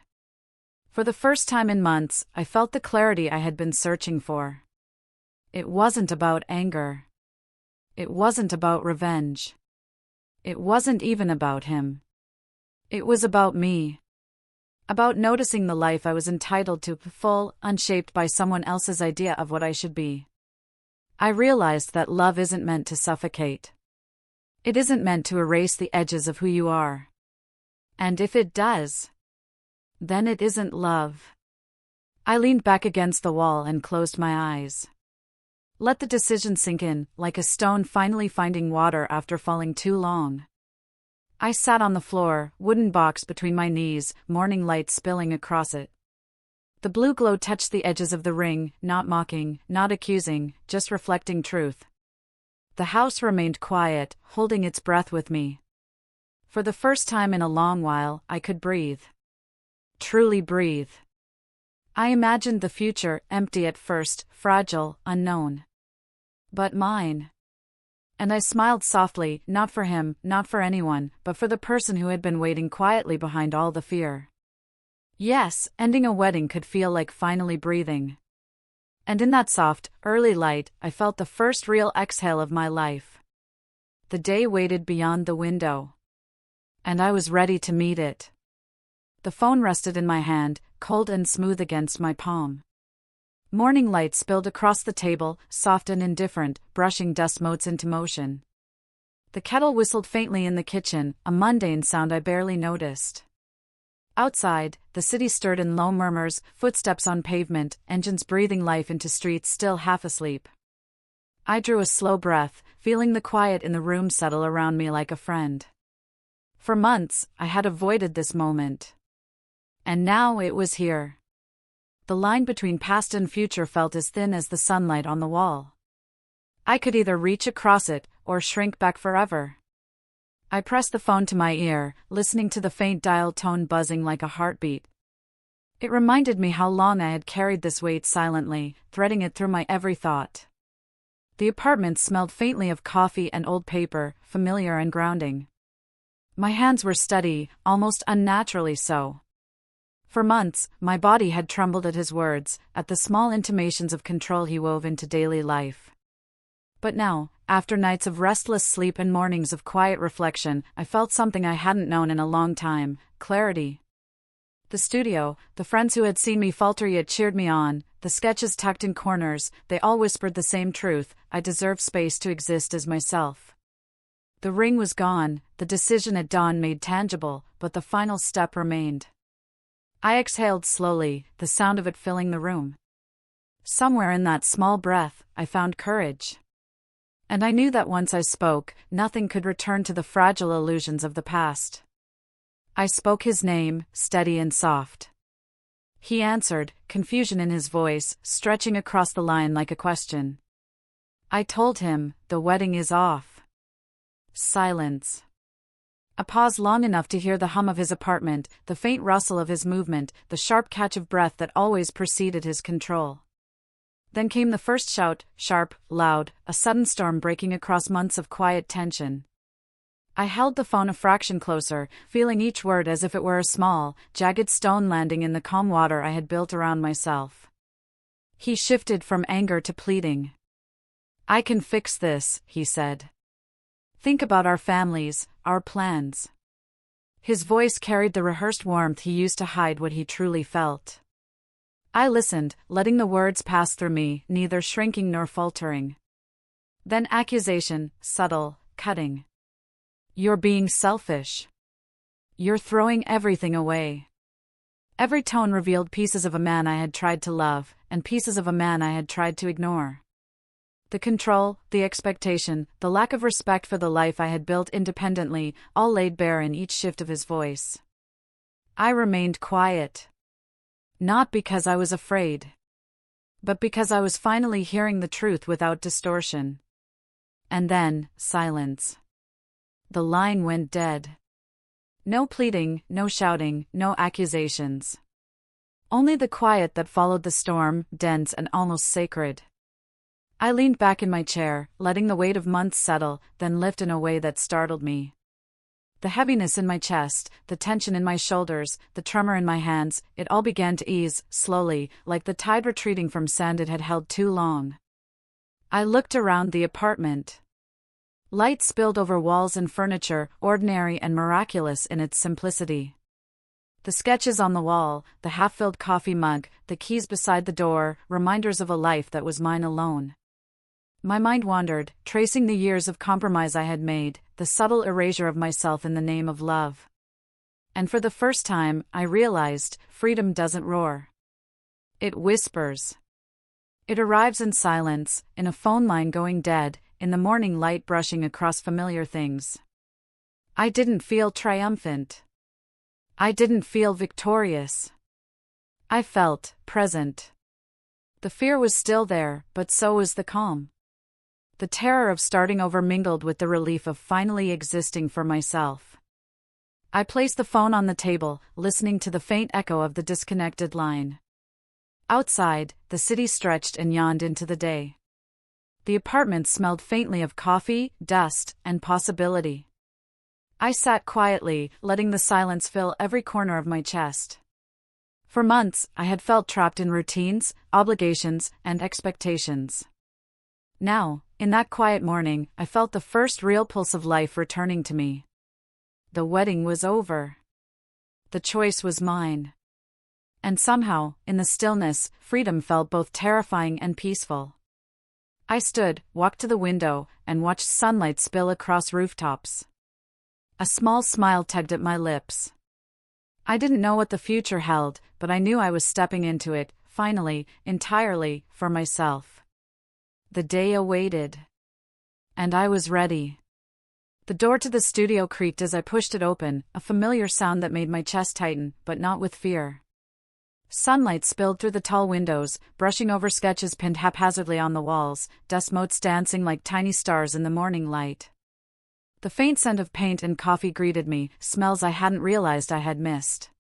For the first time in months, I felt the clarity I had been searching for. It wasn't about anger. It wasn't about revenge. It wasn't even about him. It was about me. About noticing the life I was entitled to, full, unshaped by someone else's idea of what I should be. I realized that love isn't meant to suffocate. It isn't meant to erase the edges of who you are. And if it does, then it isn't love. I leaned back against the wall and closed my eyes. Let the decision sink in, like a stone finally finding water after falling too long. I sat on the floor, wooden box between my knees, morning light spilling across it. The blue glow touched the edges of the ring, not mocking, not accusing, just reflecting truth. The house remained quiet, holding its breath with me. For the first time in a long while, I could breathe. Truly breathe. I imagined the future, empty at first, fragile, unknown. But mine. And I smiled softly, not for him, not for anyone, but for the person who had been waiting quietly behind all the fear. Yes, ending a wedding could feel like finally breathing. And in that soft, early light, I felt the first real exhale of my life. The day waited beyond the window. And I was ready to meet it. The phone rested in my hand, cold and smooth against my palm. Morning light spilled across the table, soft and indifferent, brushing dust motes into motion. The kettle whistled faintly in the kitchen, a mundane sound I barely noticed. Outside, the city stirred in low murmurs, footsteps on pavement, engines breathing life into streets still half asleep. I drew a slow breath, feeling the quiet in the room settle around me like a friend. For months, I had avoided this moment. And now it was here. The line between past and future felt as thin as the sunlight on the wall. I could either reach across it, or shrink back forever. I pressed the phone to my ear, listening to the faint dial tone buzzing like a heartbeat. It reminded me how long I had carried this weight silently, threading it through my every thought. The apartment smelled faintly of coffee and old paper, familiar and grounding. My hands were steady, almost unnaturally so. For months, my body had trembled at his words, at the small intimations of control he wove into daily life. But now, after nights of restless sleep and mornings of quiet reflection, I felt something I hadn't known in a long time: clarity. The studio, the friends who had seen me falter yet cheered me on, the sketches tucked in corners, they all whispered the same truth: I deserved space to exist as myself. The ring was gone, the decision at dawn made tangible, but the final step remained. I exhaled slowly, the sound of it filling the room. Somewhere in that small breath, I found courage. And I knew that once I spoke, nothing could return to the fragile illusions of the past. I spoke his name, steady and soft. He answered, confusion in his voice, stretching across the line like a question. I told him, the wedding is off. Silence. A pause long enough to hear the hum of his apartment, the faint rustle of his movement, the sharp catch of breath that always preceded his control. Then came the first shout, sharp, loud, a sudden storm breaking across months of quiet tension. I held the phone a fraction closer, feeling each word as if it were a small, jagged stone landing in the calm water I had built around myself. He shifted from anger to pleading. I can fix this, he said. Think about our families, our plans. His voice carried the rehearsed warmth he used to hide what he truly felt. I listened, letting the words pass through me, neither shrinking nor faltering. Then accusation, subtle, cutting. You're being selfish. You're throwing everything away. Every tone revealed pieces of a man I had tried to love, and pieces of a man I had tried to ignore. The control, the expectation, the lack of respect for the life I had built independently, all laid bare in each shift of his voice. I remained quiet. Not because I was afraid, but because I was finally hearing the truth without distortion. And then, silence. The line went dead. No pleading, no shouting, no accusations. Only the quiet that followed the storm, dense and almost sacred. I leaned back in my chair, letting the weight of months settle, then lift in a way that startled me. The heaviness in my chest, the tension in my shoulders, the tremor in my hands, it all began to ease, slowly, like the tide retreating from sand it had held too long. I looked around the apartment. Light spilled over walls and furniture, ordinary and miraculous in its simplicity. The sketches on the wall, the half-filled coffee mug, the keys beside the door, reminders of a life that was mine alone. My mind wandered, tracing the years of compromise I had made, the subtle erasure of myself in the name of love. And for the first time, I realized, freedom doesn't roar. It whispers. It arrives in silence, in a phone line going dead, in the morning light brushing across familiar things. I didn't feel triumphant. I didn't feel victorious. I felt present. The fear was still there, but so was the calm. The terror of starting over mingled with the relief of finally existing for myself. I placed the phone on the table, listening to the faint echo of the disconnected line. Outside, the city stretched and yawned into the day. The apartment smelled faintly of coffee, dust, and possibility. I sat quietly, letting the silence fill every corner of my chest. For months, I had felt trapped in routines, obligations, and expectations. Now, in that quiet morning, I felt the first real pulse of life returning to me. The wedding was over. The choice was mine. And somehow, in the stillness, freedom felt both terrifying and peaceful. I stood, walked to the window, and watched sunlight spill across rooftops. A small smile tugged at my lips. I didn't know what the future held, but I knew I was stepping into it, finally, entirely, for myself. The day awaited. And I was ready. The door to the studio creaked as I pushed it open, a familiar sound that made my chest tighten, but not with fear. Sunlight spilled through the tall windows, brushing over sketches pinned haphazardly on the walls, dust motes dancing like tiny stars in the morning light. The faint scent of paint and coffee greeted me, smells I hadn't realized I had missed.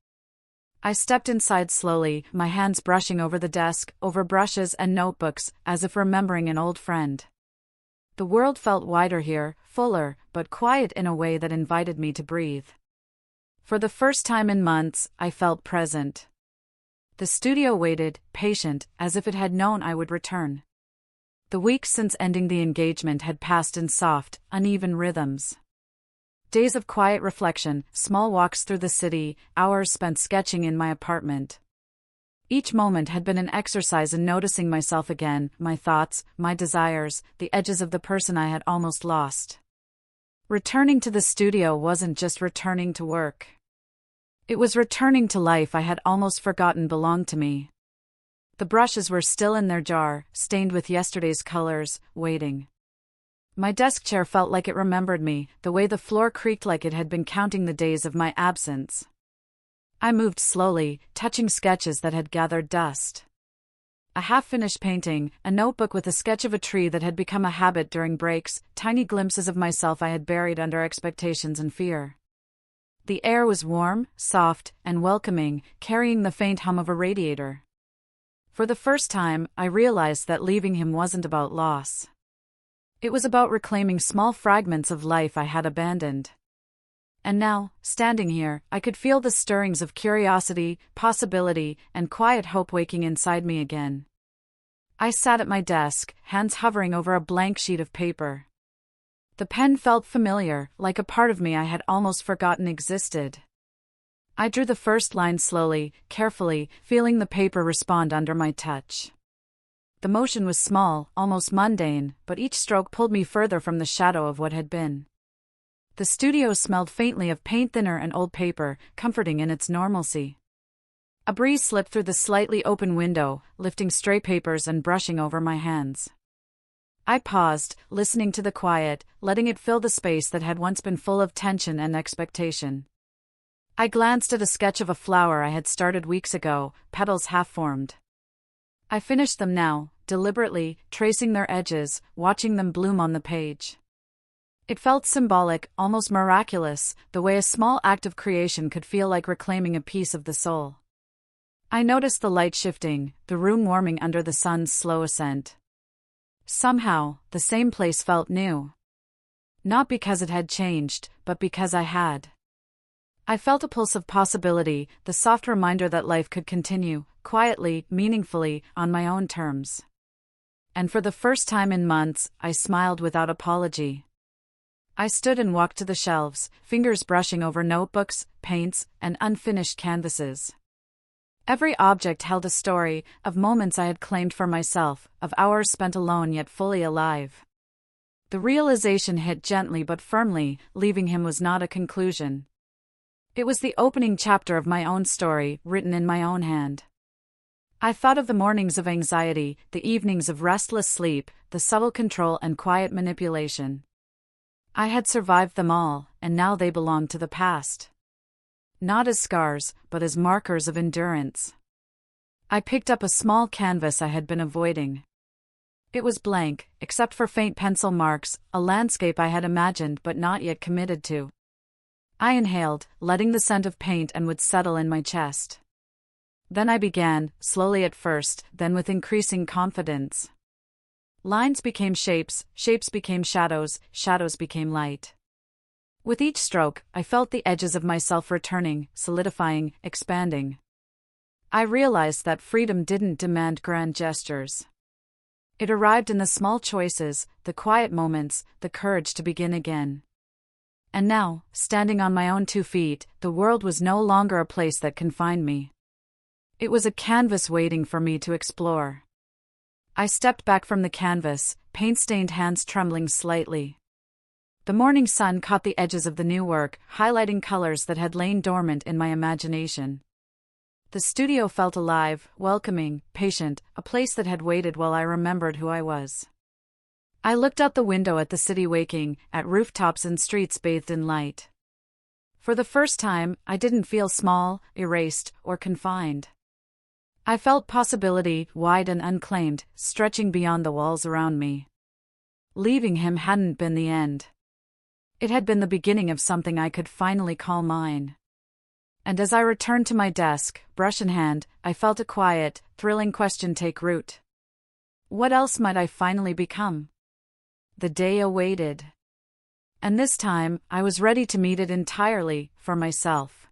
I stepped inside slowly, my hands brushing over the desk, over brushes and notebooks, as if remembering an old friend. The world felt wider here, fuller, but quiet in a way that invited me to breathe. For the first time in months, I felt present. The studio waited, patient, as if it had known I would return. The weeks since ending the engagement had passed in soft, uneven rhythms. Days of quiet reflection, small walks through the city, hours spent sketching in my apartment. Each moment had been an exercise in noticing myself again, my thoughts, my desires, the edges of the person I had almost lost. Returning to the studio wasn't just returning to work. It was returning to life I had almost forgotten belonged to me. The brushes were still in their jar, stained with yesterday's colors, waiting. My desk chair felt like it remembered me, the way the floor creaked like it had been counting the days of my absence. I moved slowly, touching sketches that had gathered dust. A half-finished painting, a notebook with a sketch of a tree that had become a habit during breaks, tiny glimpses of myself I had buried under expectations and fear. The air was warm, soft, and welcoming, carrying the faint hum of a radiator. For the first time, I realized that leaving him wasn't about loss. It was about reclaiming small fragments of life I had abandoned. And now, standing here, I could feel the stirrings of curiosity, possibility, and quiet hope waking inside me again. I sat at my desk, hands hovering over a blank sheet of paper. The pen felt familiar, like a part of me I had almost forgotten existed. I drew the first line slowly, carefully, feeling the paper respond under my touch. The motion was small, almost mundane, but each stroke pulled me further from the shadow of what had been. The studio smelled faintly of paint thinner and old paper, comforting in its normalcy. A breeze slipped through the slightly open window, lifting stray papers and brushing over my hands. I paused, listening to the quiet, letting it fill the space that had once been full of tension and expectation. I glanced at a sketch of a flower I had started weeks ago, petals half-formed. I finished them now, deliberately, tracing their edges, watching them bloom on the page. It felt symbolic, almost miraculous, the way a small act of creation could feel like reclaiming a piece of the soul. I noticed the light shifting, the room warming under the sun's slow ascent. Somehow, the same place felt new. Not because it had changed, but because I had. I felt a pulse of possibility, the soft reminder that life could continue, quietly, meaningfully, on my own terms. And for the first time in months, I smiled without apology. I stood and walked to the shelves, fingers brushing over notebooks, paints, and unfinished canvases. Every object held a story, of moments I had claimed for myself, of hours spent alone yet fully alive. The realization hit gently but firmly, leaving him was not a conclusion. It was the opening chapter of my own story, written in my own hand. I thought of the mornings of anxiety, the evenings of restless sleep, the subtle control and quiet manipulation. I had survived them all, and now they belonged to the past. Not as scars, but as markers of endurance. I picked up a small canvas I had been avoiding. It was blank, except for faint pencil marks, a landscape I had imagined but not yet committed to. I inhaled, letting the scent of paint and wood settle in my chest. Then I began, slowly at first, then with increasing confidence. Lines became shapes, shapes became shadows, shadows became light. With each stroke, I felt the edges of myself returning, solidifying, expanding. I realized that freedom didn't demand grand gestures. It arrived in the small choices, the quiet moments, the courage to begin again. And now, standing on my own 2 feet, the world was no longer a place that confined me. It was a canvas waiting for me to explore. I stepped back from the canvas, paint-stained hands trembling slightly. The morning sun caught the edges of the new work, highlighting colors that had lain dormant in my imagination. The studio felt alive, welcoming, patient, a place that had waited while I remembered who I was. I looked out the window at the city waking, at rooftops and streets bathed in light. For the first time, I didn't feel small, erased, or confined. I felt possibility, wide and unclaimed, stretching beyond the walls around me. Leaving him hadn't been the end. It had been the beginning of something I could finally call mine. And as I returned to my desk, brush in hand, I felt a quiet, thrilling question take root. What else might I finally become? The day awaited. And this time, I was ready to meet it entirely, for myself.